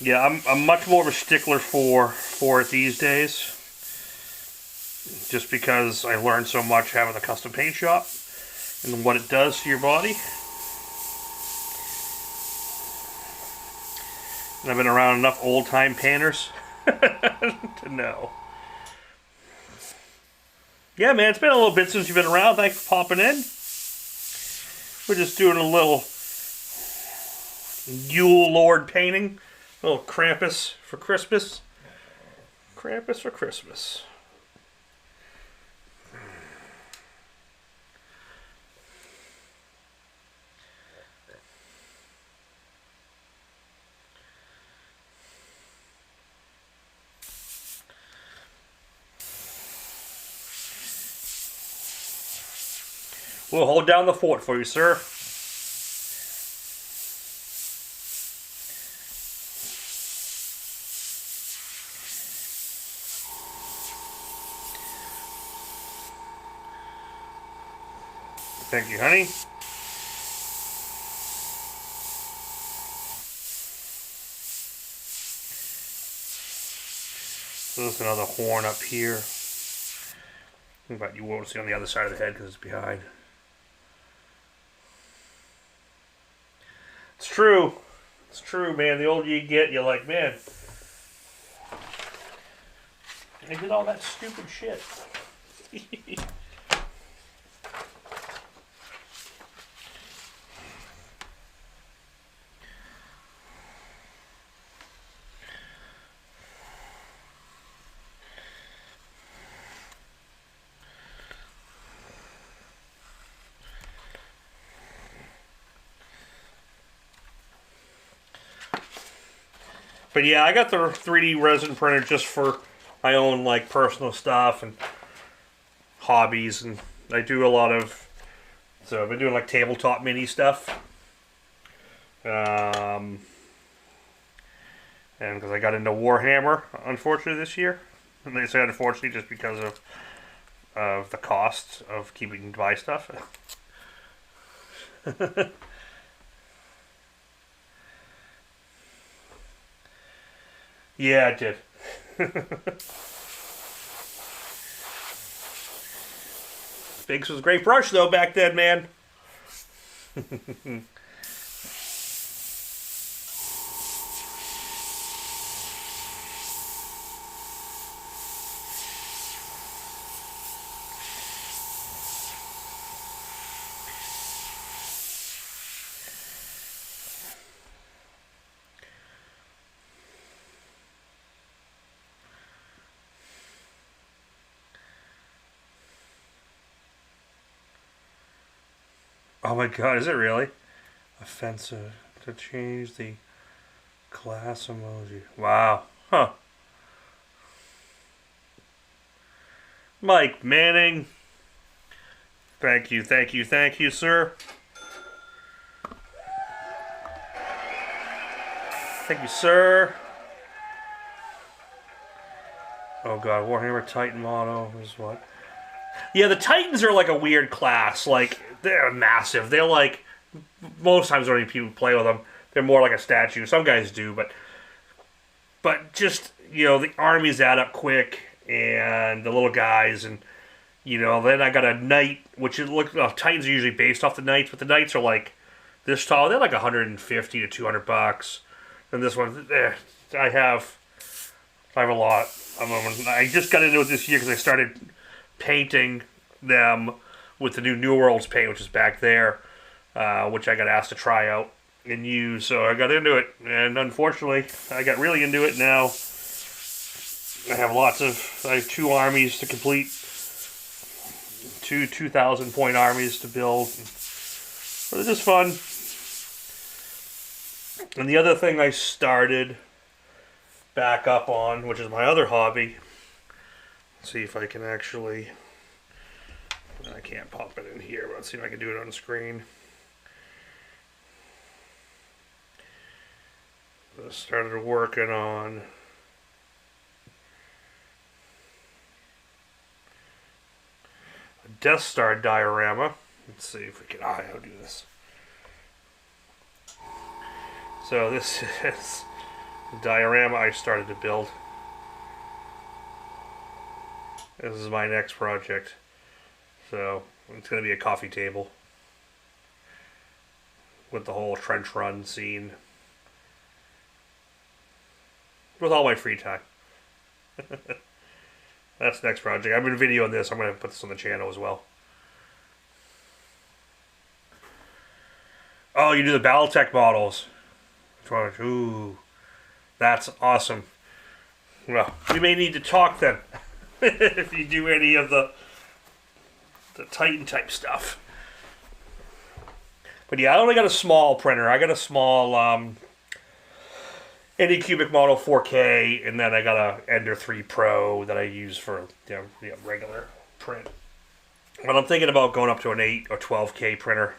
yeah, I'm much more of a stickler for it these days, just because I learned so much having a custom paint shop and what it does to your body. And I've been around enough old-time painters to know. Yeah, man, it's been a little bit since you've been around. Thanks for popping in. We're just doing a little Yule Lord painting. A little Krampus for Christmas. Krampus for Christmas. We'll hold down the fort for you, sir. Thank you, honey. So there's another horn up here. But you won't see on the other side of the head because it's behind. It's true. It's true, man. The older you get, you're like, man, I did all that stupid shit. But yeah, I got the 3D resin printer just for my own like personal stuff and hobbies, and I do a lot of. So I've been doing like tabletop mini stuff. And because I got into Warhammer, unfortunately, this year. And they say unfortunately just because of the cost of keeping to buy stuff. Yeah, I did. Biggs was a great brush though back then, man. Oh my god, is it really? Offensive to change the class emoji. Wow. Huh. Mike Manning. Thank you, thank you, thank you, sir. Thank you, sir. Oh god, Warhammer Titan motto is what? Yeah, the Titans are like a weird class. Like, they're massive. They're like, most times only people play with them. They're more like a statue. Some guys do, but just, you know, the armies add up quick, and the little guys, and, you know, then I got a knight, which is, look, Titans are usually based off the knights, but the knights are like this tall. They're like 150 to 200 bucks. And this one, I have a lot of them. I just got into it this year because I started painting them with the New Worlds paint, which is back there, which I got asked to try out and use. So I got into it, and unfortunately, I got really into it now. I have 2 armies to complete, 2,000 point armies to build. But it's just fun. And the other thing I started back up on, which is my other hobby. Let's see if I can actually. I can't pop it in here, but let's see if I can do it on the screen. I started working on a Death Star diorama. Let's see if we can. I'll do this. So this is the diorama I started to build. This is my next project. So it's going to be a coffee table with the whole trench run scene. With all my free time. That's the next project. I've been videoing this. I'm going to put this on the channel as well. Oh, you do the Battletech models. Ooh, that's awesome. Well, we may need to talk then. If you do any of the Titan type stuff. But yeah, I only got a small printer. I got a small Anycubic Model 4K, and then I got a Ender 3 Pro that I use for regular print. But I'm thinking about going up to an 8 or 12K printer.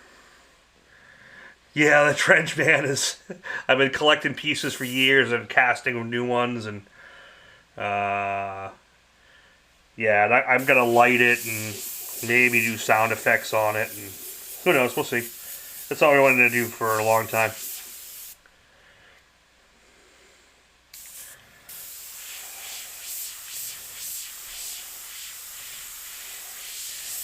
Yeah, the trench man is. I've been collecting pieces for years and casting new ones, and yeah, and I'm gonna light it and maybe do sound effects on it, and who knows? We'll see. That's all I wanted to do for a long time.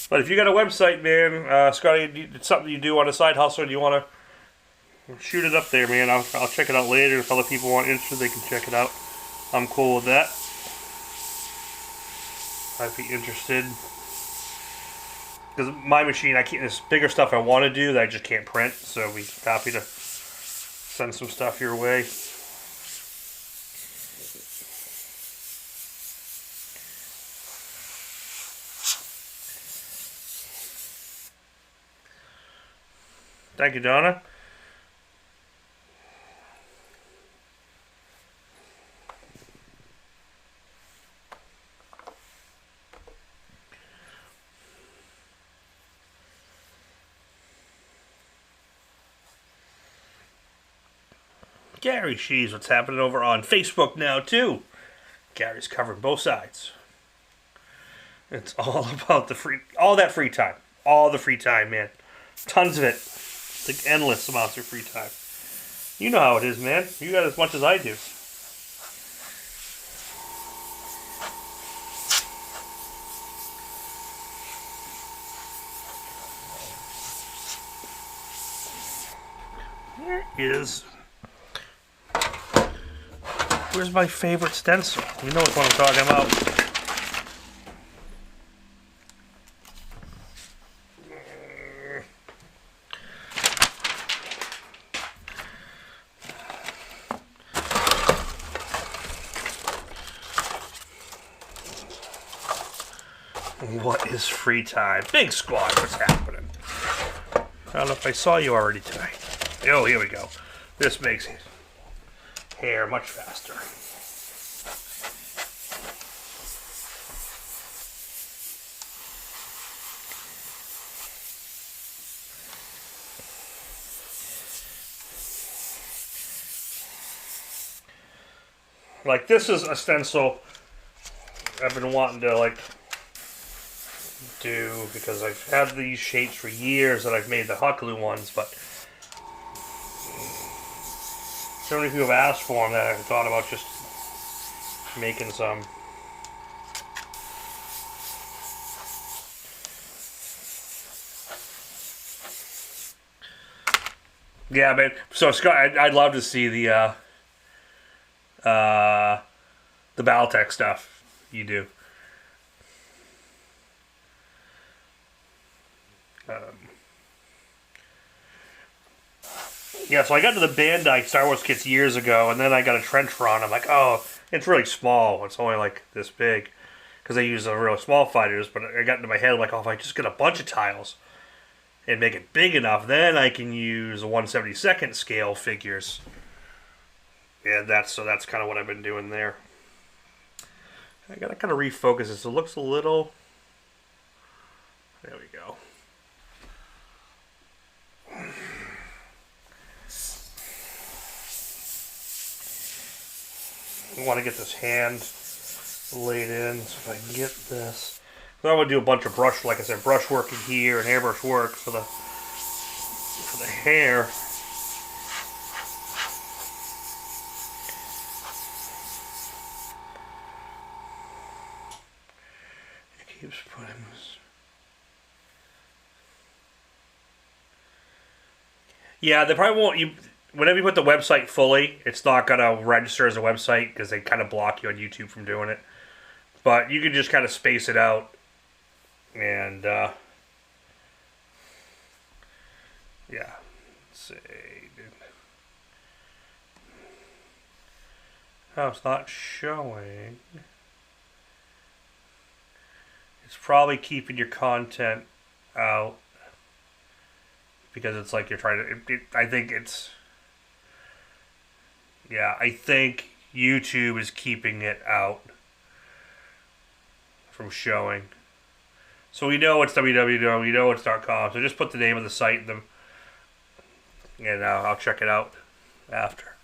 But if you got a website, man, Scotty, it's something you do on a side hustle, and you want to shoot it up there, man. I'll check it out later. If other people want interested, they can check it out. I'm cool with that. I'd be interested. Because my machine, I can't. There's bigger stuff I want to do that I just can't print. So we're happy to send some stuff your way. Thank you, Donna. Gary sees what's happening over on Facebook now too. Gary's covering both sides. It's all about all that free time. All the free time, man. Tons of it. It's like endless amounts of free time. You know how it is, man. You got as much as I do. Where's my favorite stencil? You know what I'm talking about. What is free time? Big squad, what's happening? I don't know if I saw you already tonight. Oh, here we go. This makes hair much faster. Like, this is a stencil I've been wanting to, like, do because I've had these shapes for years that I've made the hot glue ones, but so many people have asked for them that I thought about just making some. Yeah, man. So Scott, I'd love to see the Baltech stuff you do. Yeah, so I got to the Bandai Star Wars kits years ago, and then I got a trench run. I'm like, oh, it's really small. It's only like this big, because I use the real small fighters. But I got into my head like, oh, if I just get a bunch of tiles and make it big enough, then I can use a 1/72nd scale figures. Yeah, that's kind of what I've been doing there. I gotta kind of refocus this. It looks a little. There we go. I want to get this hand laid in, so if I can get this. So I want to do a bunch of brush, like I said, brush work in here and airbrush work for the hair. It keeps putting this. Yeah, they probably won't. Whenever you put the website fully, it's not going to register as a website because they kind of block you on YouTube from doing it. But you can just kind of space it out. And, yeah. Let's see. Oh, it's not showing. It's probably keeping your content out. Because it's like you're trying to... I think it's... Yeah, I think YouTube is keeping it out from showing. So we know it's www, we know it's .com, so just put the name of the site and I'll check it out after.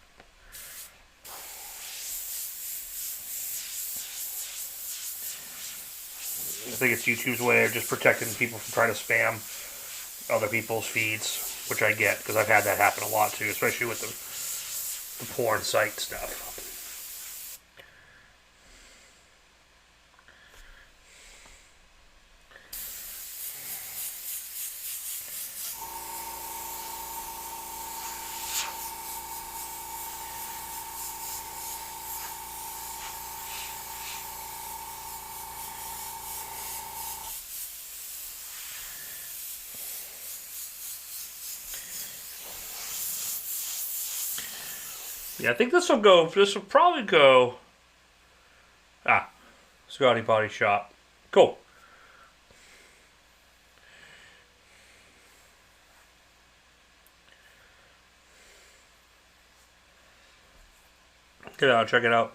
I think it's YouTube's way of just protecting people from trying to spam other people's feeds, which I get, because I've had that happen a lot too, especially with the porn site stuff. Yeah, I think this will probably go... Scotty Body Shop. Cool. Get out, check it out.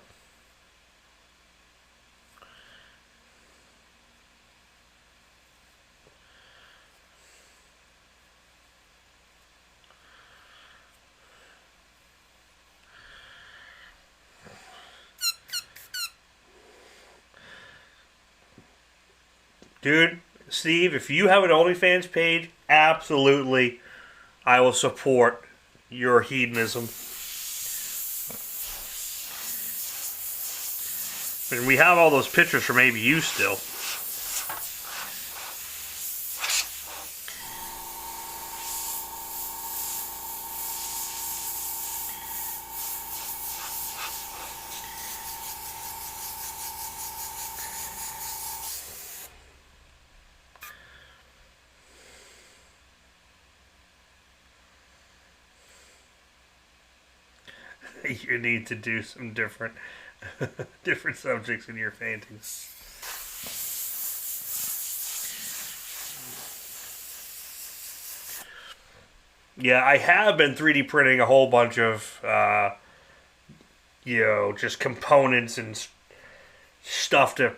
Dude, Steve, if you have an OnlyFans page, absolutely, I will support your hedonism. And we have all those pictures from ABU still. You need to do some different subjects in your paintings. Yeah, I have been 3D printing a whole bunch of, just components and stuff to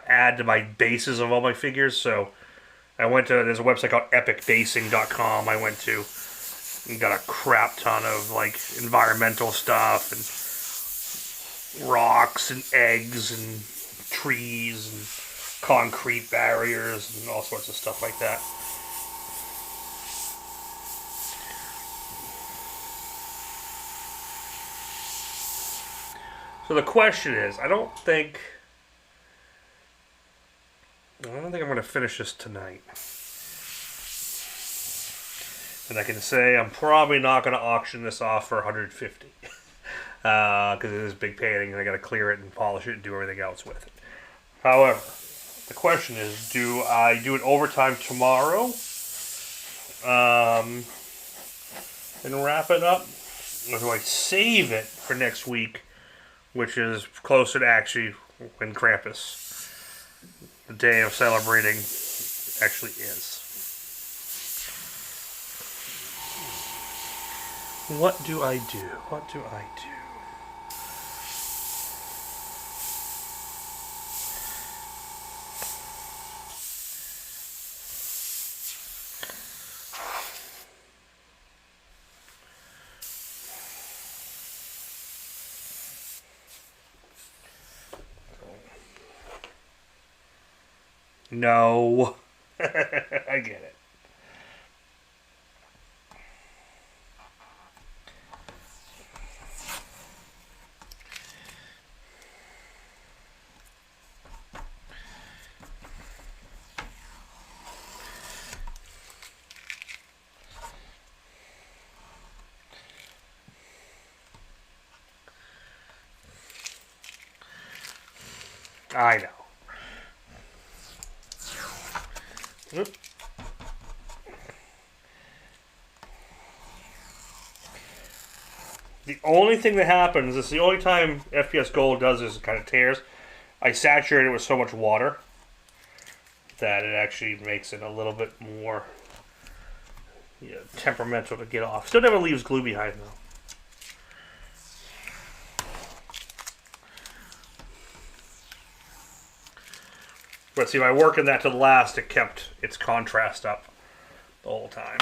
add to my bases of all my figures. So there's a website called epicbasing.com I went to. And got a crap ton of like environmental stuff and rocks and eggs and trees and concrete barriers and all sorts of stuff like that. So the question is, I don't think I'm going to finish this tonight. And I can say I'm probably not going to auction this off for $150 because it is a big painting and I got to clear it and polish it and do everything else with it. However, the question is, do I do an overtime tomorrow and wrap it up, or do I save it for next week, which is closer to actually when Krampus, the day of celebrating, actually is? What do I do? What do I do? No. I get it. I know. Oop. The only thing that happens, it's the only time FPS Gold does this, it kind of tears. I saturate it with so much water that it actually makes it a little bit more temperamental to get off. Still never leaves glue behind though. But see, by working that to the last, it kept its contrast up the whole time.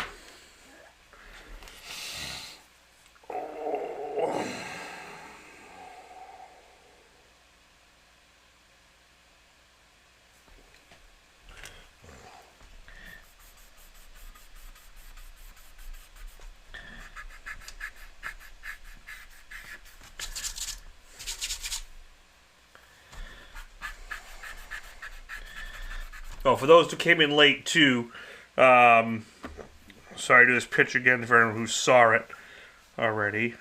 Oh, for those who came in late too, sorry to do this pitch again for anyone who saw it already.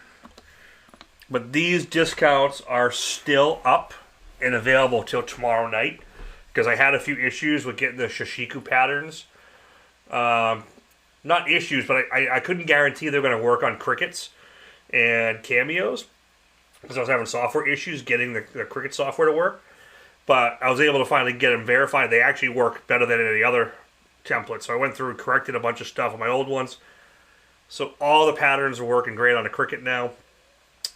But these discounts are still up and available till tomorrow night because I had a few issues with getting the Shashiku patterns. Not issues, but I couldn't guarantee they're going to work on crickets and cameos because I was having software issues getting the Cricut software to work. But I was able to finally get them verified. They actually work better than any other template. So I went through and corrected a bunch of stuff on my old ones. So all the patterns are working great on the Cricut now.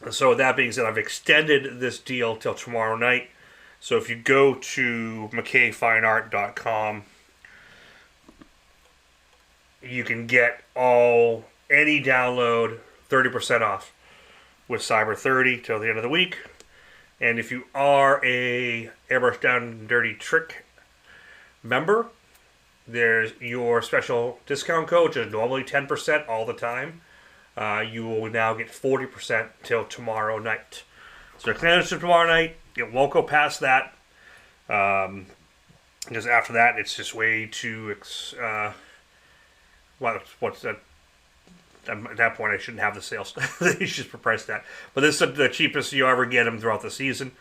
And so with that being said, I've extended this deal till tomorrow night. So if you go to McKayFineArt.com, you can get any download 30% off with Cyber 30 till the end of the week. And if you are a Airbrush Down and Dirty Trick member, there's your special discount code, which is normally 10% all the time. You will now get 40% till tomorrow night. So the clearance is tomorrow night. It won't go past that. Because after that, it's just way too... what's that? At that point, I shouldn't have the sales. They should price that. But this is the cheapest you ever get them throughout the season.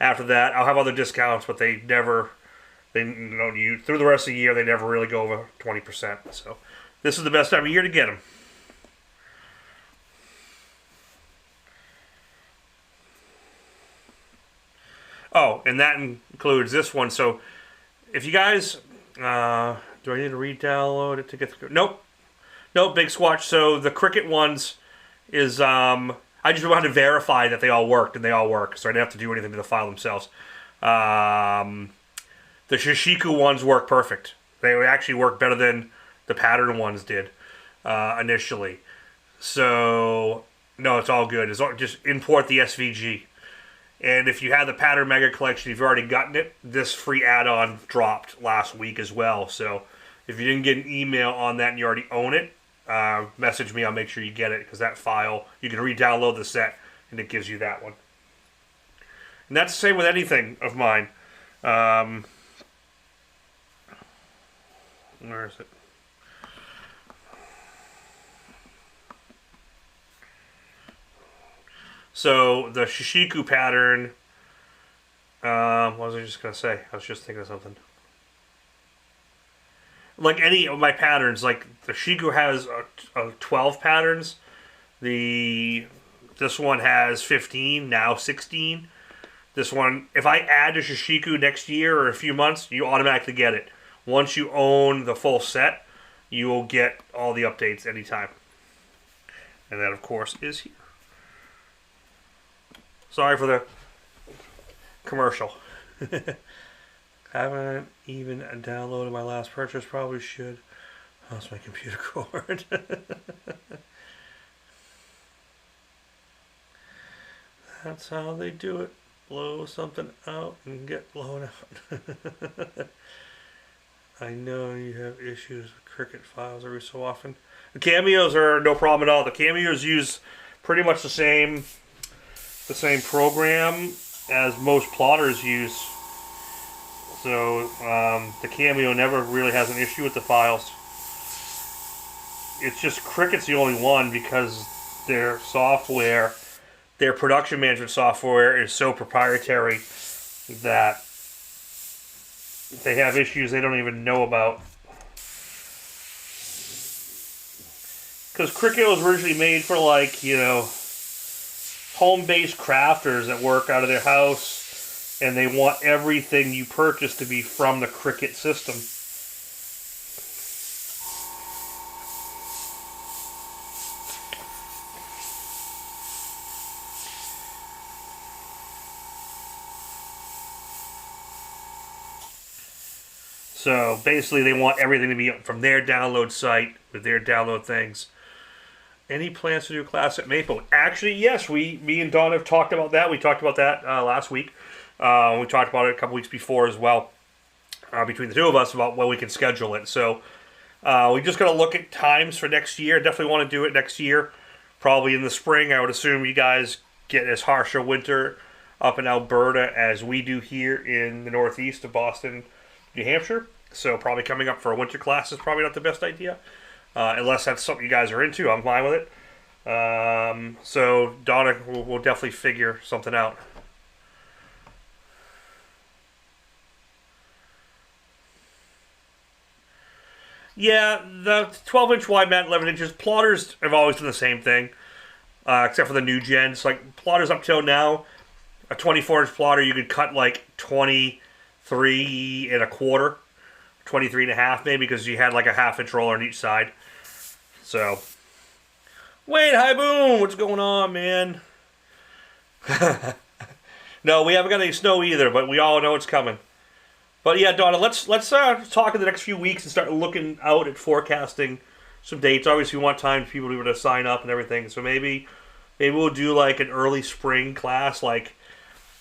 After that, I'll have other discounts, but they never... through the rest of the year, they never really go over 20%. So this is the best time of year to get them. Oh, and that includes this one. So if you guys... do I need to re-download it to get... Nope, big swatch. So the Cricut ones is... I just wanted to verify that they all worked, and they all work. So I didn't have to do anything to the file themselves. The Shishiku ones work perfect. They actually work better than the pattern ones did initially. So, no, it's all good. Just import the SVG. And if you have the pattern mega collection, if you've already gotten it, this free add-on dropped last week as well. So if you didn't get an email on that and you already own it, message me. I'll make sure you get it, because that file, you can re-download the set, and it gives you that one. And that's the same with anything of mine. Where is it? So the Shishiku pattern, what was I just going to say? I was just thinking of something. Like any of my patterns, like the Shishiku has 12 patterns. This one has 15, now 16. This one, if I add to Shishiku next year or a few months, you automatically get it. Once you own the full set, you will get all the updates anytime. And that, of course, is here. Sorry for the commercial. Haven't even downloaded my last purchase. Probably should. How's my computer cord? That's how they do it. Blow something out and get blown out. I know you have issues with Cricut files every so often. The cameos are no problem at all. The cameos use pretty much the same program as most plotters use. So the Cameo never really has an issue with the files. It's just Cricut's the only one, because their software, their production management software, is so proprietary that they have issues they don't even know about. Because Cricut was originally made for, like, you know, home-based crafters that work out of their house, and they want everything you purchase to be from the Cricut system. So basically they want everything to be from their download site with their download things. Any plans to do a class at Maple? Actually, yes. Me and Dawn have talked about that. We talked about that last week. We talked about it a couple weeks before as well, between the two of us, about when we can schedule it. So we just got to look at times for next year. Definitely want to do it next year, probably in the spring. I would assume you guys get as harsh a winter up in Alberta as we do here in the northeast of Boston, New Hampshire. So probably coming up for a winter class is probably not the best idea. Unless that's something you guys are into, I'm fine with it. So Donna will definitely figure something out. Yeah, the 12-inch wide mat, 11 inches. Plotters have always done the same thing, except for the new gens. Like plotters up till now, a 24-inch plotter you could cut like 23 and a quarter, 23 and a half maybe, because you had like a half-inch roller on each side. So, Wait, hi boom, what's going on, man? No, we haven't got any snow either, but we all know it's coming. But yeah, Donna, let's talk in the next few weeks and start looking out at forecasting some dates. Obviously, we want time for people to sign up and everything. So maybe we'll do like an early spring class, like,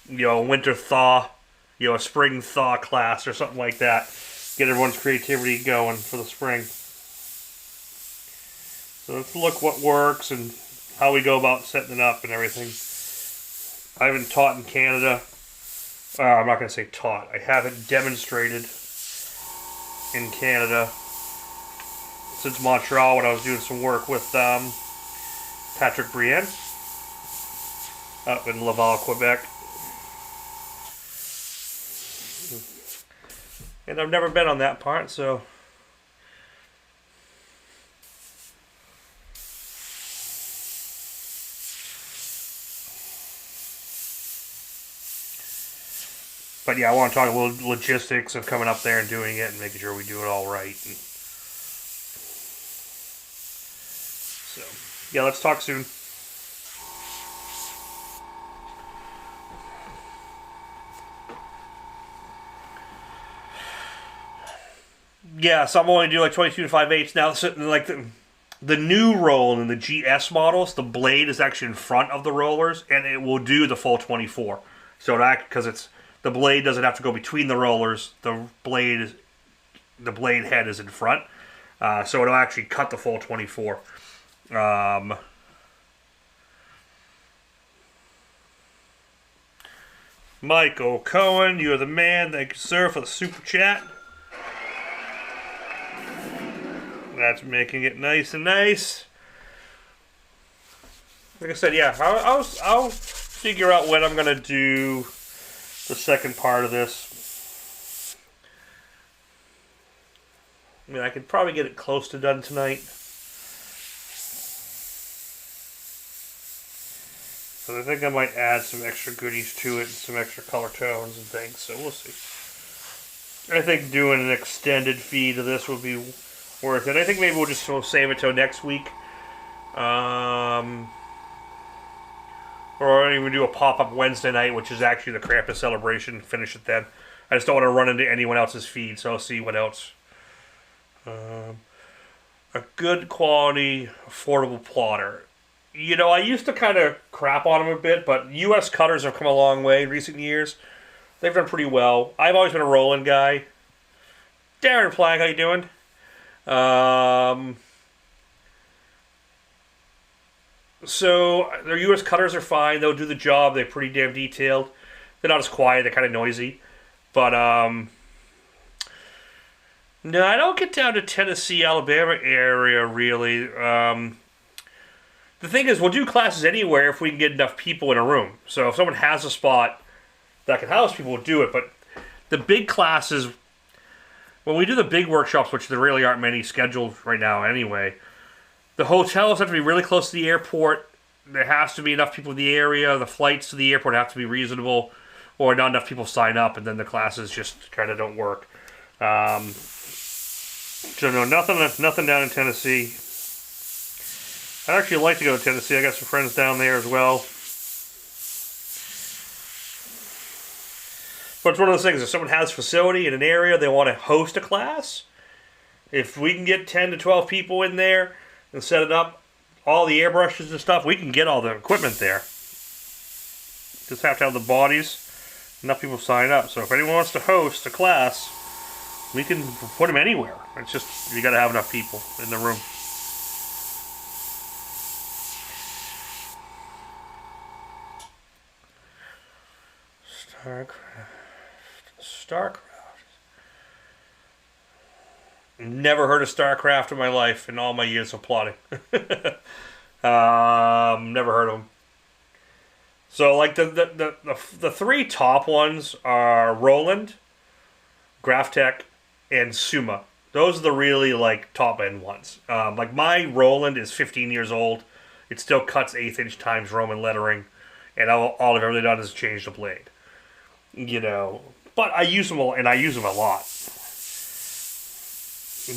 you know, winter thaw, you know, a spring thaw class or something like that. get everyone's creativity going for the spring. So let's look what works and how we go about setting it up and everything. I haven't taught in Canada. I'm not going to say taught. I haven't demonstrated in Canada since Montreal when I was doing some work with Patrick Brienne up in Laval, Quebec. And I've never been on that part, so... But yeah, I want to talk a little logistics of coming up there and doing it and making sure we do it all right. So, yeah, let's talk soon. Yeah, so I'm only doing like 22 to 5/8 now. So, like the new roll in the GS models, the blade is actually in front of the rollers, and it will do the full 24. So that because it's the blade doesn't have to go between the rollers. The blade head is in front, so it'll actually cut the full 24. Michael Cohen, you're the man. Thank you, sir, for the super chat. That's making it nice and nice. Like I said, yeah, I'll figure out when I'm gonna do the second part of this. I mean, I could probably get it close to done tonight. So I think I might add some extra goodies to it, some extra color tones and things, so we'll see. I think doing an extended feed of this would be worth it. I think maybe we'll just save it till next week. Or even do a pop-up Wednesday night, which is actually the Krampus celebration. Finish it then. I just don't want to run into anyone else's feed, so I'll see what else. A good quality, affordable plotter. You know, I used to kind of crap on them a bit, but U.S. cutters have come a long way in recent years. They've done pretty well. I've always been a Roland guy. Darren Plank, how you doing? So their U.S. cutters are fine. They'll do the job. They're pretty damn detailed. They're not as quiet. They're kind of noisy. But no, I don't get down to Tennessee, Alabama area really. The thing is, we'll do classes anywhere if we can get enough people in a room. So if someone has a spot that can house people, we'll do it. But the big classes, when we do the big workshops, which there really aren't many scheduled right now anyway, the hotels have to be really close to the airport. There has to be enough people in the area. The flights to the airport have to be reasonable, or not enough people sign up, and then the classes just kind of don't work. So no, nothing down in Tennessee. I'd actually like to go to Tennessee. I got some friends down there as well. But it's one of those things, if someone has a facility in an area, they want to host a class, if we can get 10 to 12 people in there and set it up, all the airbrushes and stuff, we can get all the equipment there. Just have to have the bodies. Enough people sign up. So if anyone wants to host a class, we can put them anywhere. It's just, you got to have enough people in the room. Starcraft. Never heard of Starcraft in my life in all my years of plotting. Never heard of them. So like the three top ones are Roland, Graphtec, and Suma. Those are the really like top end ones. Like my Roland is 15 years old. It still cuts 1/8 inch times Roman lettering, and all I've ever done is change the blade. You know, but I use them and I use them a lot.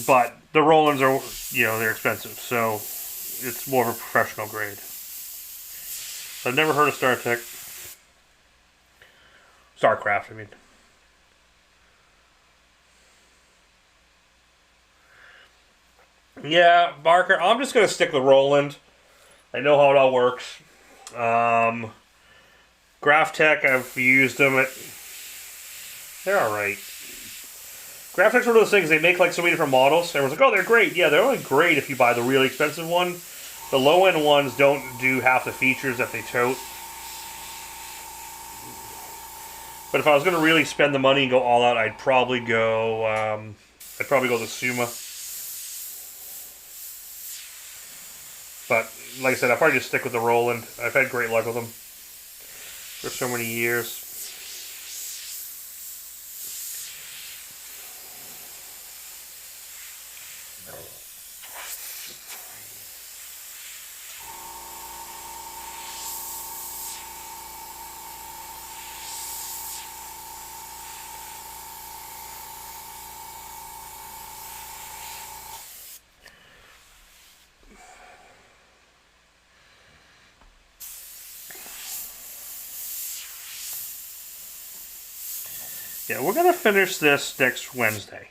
But the Rolands are, you know, they're expensive, so it's more of a professional grade. I've never heard of Starcraft, I mean. Yeah, Barker, I'm just going to stick with Roland. I know how it all works. Graphtec, I've used them. They're alright. Graphics are one of those things, they make like so many different models. Everyone's like, oh, they're great. Yeah, they're only great if you buy the really expensive one. The low-end ones don't do half the features that they tote. But if I was going to really spend the money and go all out, I'd probably go the Suma. But like I said, I'll probably just stick with the Roland. I've had great luck with them for so many years. Yeah, we're going to finish this next Wednesday.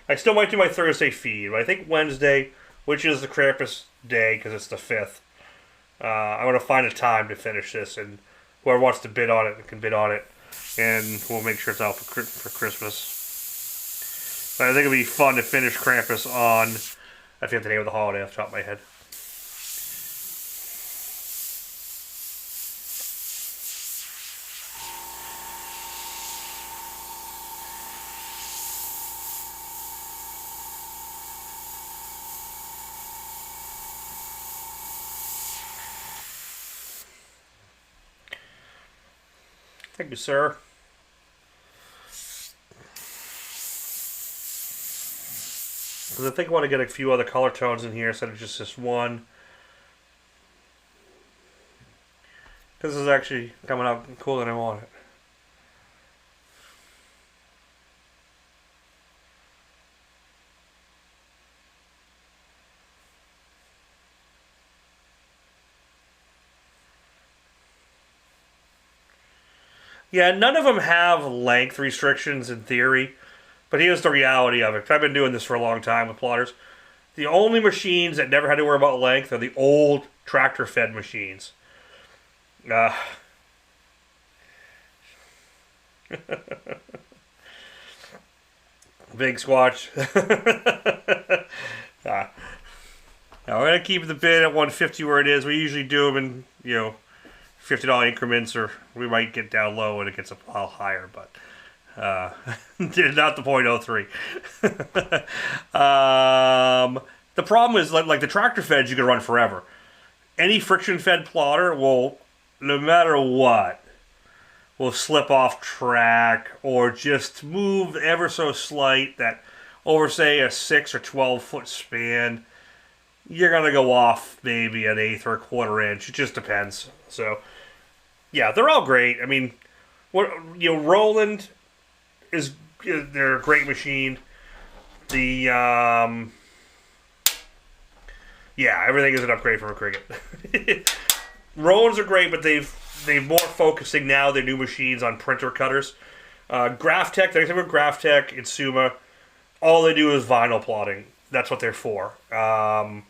I still might do my Thursday feed, but I think Wednesday, which is the Krampus day, because it's the 5th, I want to find a time to finish this, and whoever wants to bid on it can bid on it, and we'll make sure it's out for Christmas. But I think it'll be fun to finish Krampus on, I forget the name of the holiday off the top of my head. Thank you, sir. Because I think I want to get a few other color tones in here instead of just this one. This is actually coming out cooler than I want it. Yeah, none of them have length restrictions in theory, but here's the reality of it. I've been doing this for a long time with plotters. The only machines that never had to worry about length are the old tractor-fed machines. Big Squatch. Now we're going to keep the bid at 150 where it is. We usually do them in, $50 increments, or we might get down low and it gets a while higher, but not the .03. The problem is, like the tractor feds, you can run forever. Any friction fed plotter will, no matter what, will slip off track or just move ever so slight that over, say, a 6 or 12 foot span, you're going to go off maybe an eighth or a quarter inch. It just depends. So, yeah, they're all great. I mean, Roland they're a great machine. The, everything is an upgrade from a Cricut. Rolands are great, but they've more focusing now, their new machines, on printer cutters. Graphtec, the thing with Graphtec and Suma, all they do is vinyl plotting. That's what they're for. And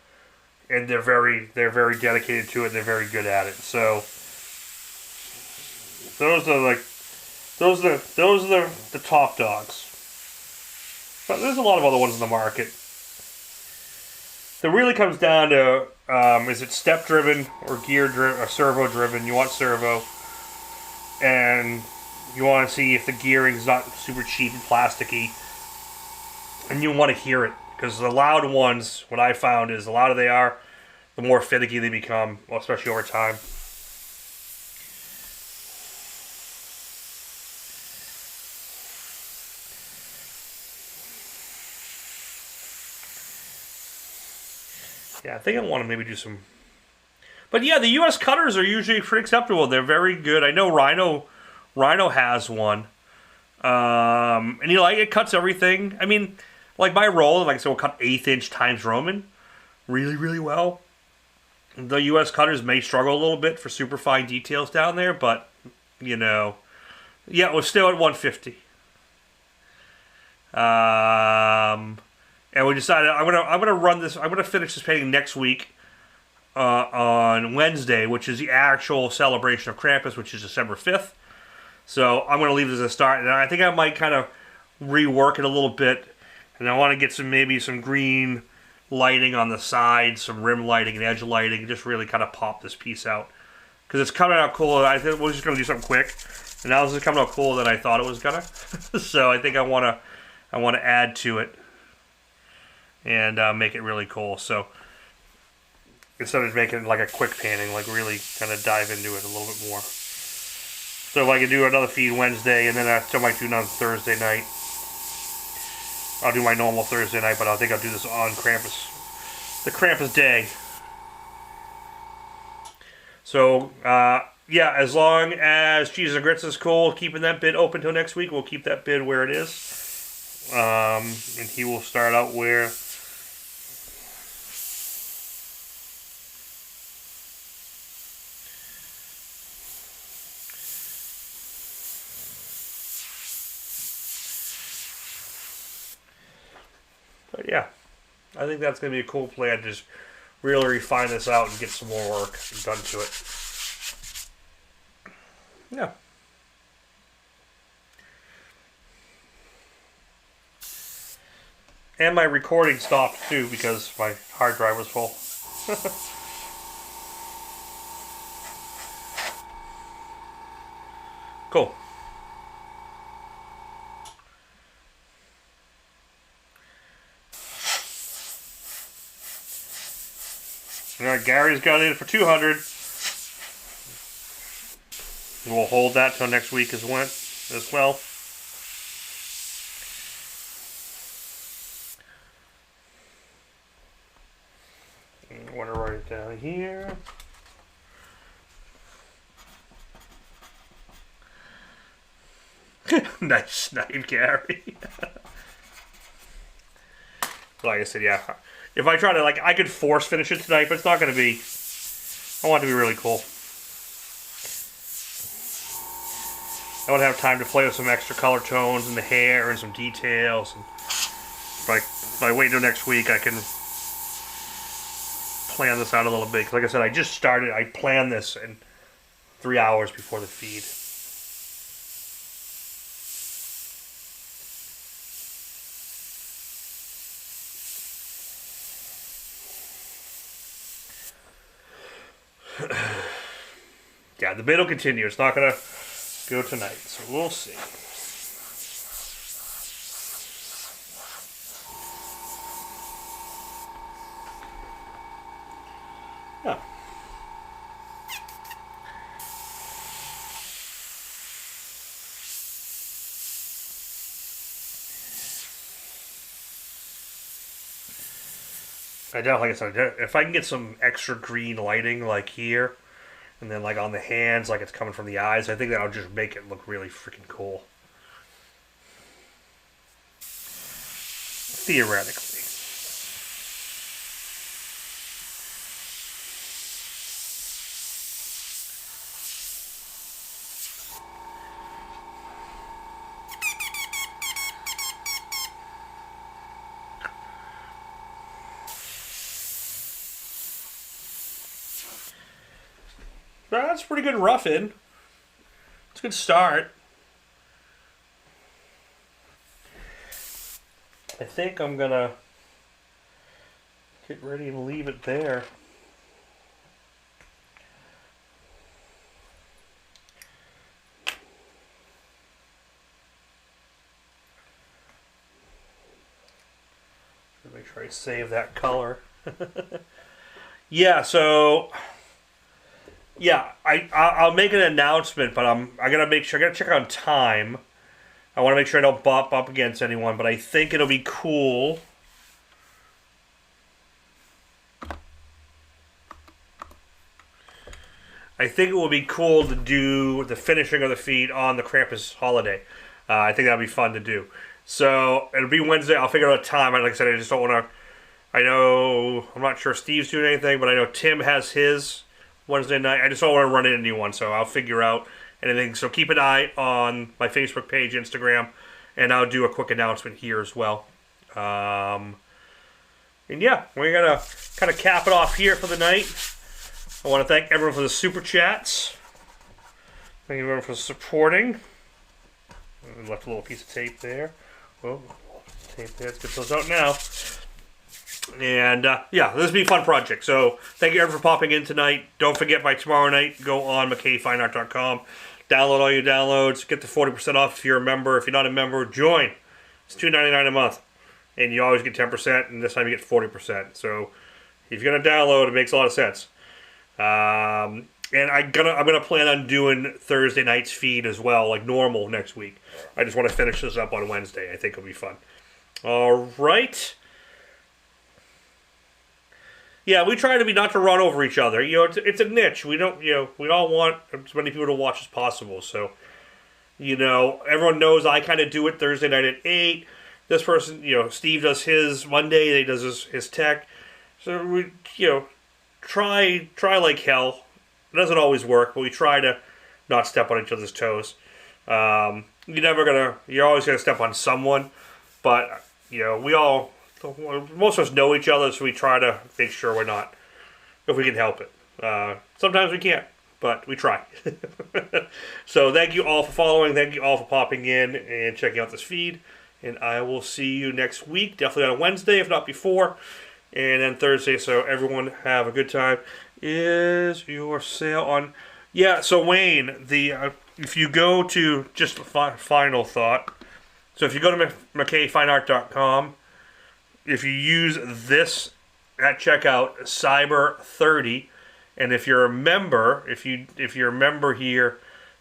they're very dedicated to it, and they're very good at it. So those are the top dogs. But there's a lot of other ones in the market. It really comes down to is it step driven or gear driven or servo driven? You want servo, and you want to see if the gearing's not super cheap and plasticky, and you want to hear it, because the loud ones, what I found is the louder they are, the more finicky they become, well, especially over time. Yeah, I think I want to maybe do some... But yeah, the U.S. cutters are usually pretty acceptable. They're very good. I know Rhino has one. And it cuts everything. I mean, like my roll, like I said, will cut 1/8 inch times Roman really, really well. The U.S. cutters may struggle a little bit for super fine details down there, but, yeah, we're still at 150. And we decided I'm gonna run this. I'm gonna finish this painting next week on Wednesday, which is the actual celebration of Krampus, which is December 5th. So I'm gonna leave this as a start, and I think I might kind of rework it a little bit. And I want to get maybe some green lighting on the sides, some rim lighting and edge lighting, just really kind of pop this piece out. Because it's coming out cooler. I think we're just going to do something quick. And now this is coming out cooler than I thought it was going to. So I think I want to add to it and make it really cool. So instead of making it like a quick painting, like really kind of dive into it a little bit more. So if I can do another feed Wednesday, and then I still might do it on Thursday night. I'll do my normal Thursday night, but I think I'll do this on Krampus. The Krampus day. So, yeah, as long as Cheese and Grits is cool, keeping that bid open till next week, we'll keep that bid where it is. And he will start out where... But yeah, I think that's going to be a cool plan. Just really refine this out and get some more work done to it. Yeah. And my recording stopped too because my hard drive was full. Cool. Alright, Gary's got it for 200. We'll hold that till next week as well. I want to write it down here. Nice snipe, Gary. Like I said, yeah. If I try to, like, I could force finish it tonight, but it's not going to be... I want it to be really cool. I want to have time to play with some extra color tones in the hair and some details. And if I wait until next week, I can plan this out a little bit. 'Cause like I said, I just started. I planned this in 3 hours before the feed. Yeah, the bid will continue. It's not going to go tonight, so we'll see. Yeah. I doubt, like I said, if I can get some extra green lighting like here, and then like on the hands, like it's coming from the eyes, I think that'll just make it look really freaking cool. Theoretically. That's pretty good roughing. It's a good start. I think I'm gonna get ready and leave it there. Make sure I save that color. Yeah, so yeah, I'll make an announcement, but I gotta make sure, I gotta check on time. I want to make sure I don't bump up against anyone, but I think it'll be cool. I think it will be cool to do the finishing of the feed on the Krampus holiday. I think that'll be fun to do. So it'll be Wednesday. I'll figure out a time. Like I said, I just don't want to. I know I'm not sure if Steve's doing anything, but I know Tim has his Wednesday night. I just don't want to run into anyone, so I'll figure out anything. So keep an eye on my Facebook page, Instagram, and I'll do a quick announcement here as well. And yeah, we're gonna kind of cap it off here for the night. I want to thank everyone for the super chats. Thank you everyone for supporting. I left a little piece of tape there. Well, Let's get those out now. And yeah, this will be a fun project. So thank you everyone for popping in tonight. Don't forget, by tomorrow night, go on McKayFineArt.com. Download all your downloads. Get the 40% off if you're a member. If you're not a member, join. It's $2.99 a month. And you always get 10%, and this time you get 40%. So if you're going to download, it makes a lot of sense. And I'm gonna plan on doing Thursday night's feed as well, like normal next week. I just want to finish this up on Wednesday. I think it'll be fun. All right. Yeah, we try to be not to run over each other. You know, it's a niche. We don't, you know, we all want as many people to watch as possible. So, you know, everyone knows I kind of do it Thursday night at 8. This person, you know, Steve does his Monday. He does his tech. So we, you know, try like hell. It doesn't always work, but we try to not step on each other's toes. You're always gonna step on someone, but you know, most of us know each other, so we try to make sure we're not, if we can help it. Sometimes we can't, but we try. So thank you all for following. Thank you all for popping in and checking out this feed. And I will see you next week, definitely on Wednesday, if not before, and then Thursday. So everyone have a good time. Is your sale on? Yeah. So Wayne, if you go to just final thought. So if you go to McKayFineArt.com, if you use this at checkout, Cyber 30, and if you're a member, if you're a member here,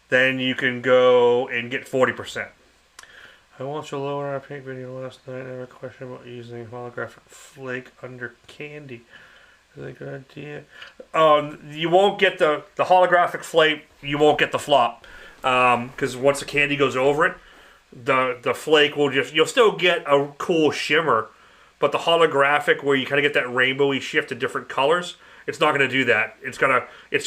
then you can go and get 40%. I watched a lower our paint video last night. I have a question about using holographic flake under candy. Is that a good idea? You won't get the holographic flake. You won't get the flop because once the candy goes over it, the flake will you'll still get a cool shimmer, but the holographic where you kind of get that rainbowy shift to different colors, it's not going to do that. It's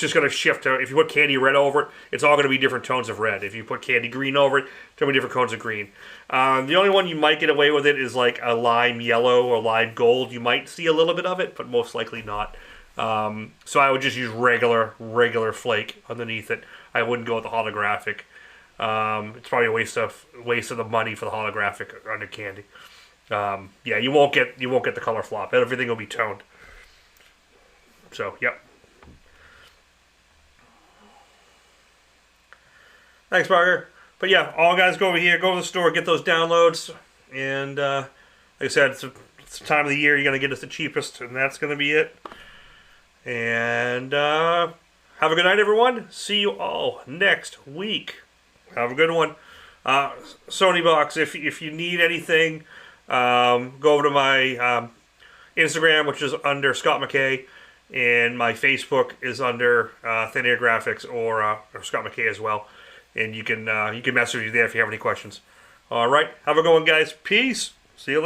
just going to shift to, if you put candy red over it, it's all going to be different tones of red. If you put candy green over it, it's going to be different tones of green. The only one you might get away with it is like a lime yellow or lime gold. You might see a little bit of it, but most likely not. So I would just use regular flake underneath it. I wouldn't go with the holographic. It's probably a waste of the money for the holographic under candy. Yeah, you won't get the color flop. Everything will be toned. So, yep. Thanks, Parker. But yeah, all guys go over here, go to the store, get those downloads. And like I said, it's the time of the year you're going to get us the cheapest, and that's going to be it. And have a good night, everyone. See you all next week. Have a good one. Sony Box, if you need anything, go over to my Instagram, which is under Scott McKay. And my Facebook is under Thin Air Graphics or Scott McKay as well. And you can message me there if you have any questions. All right. Have a good one, guys. Peace. See you later.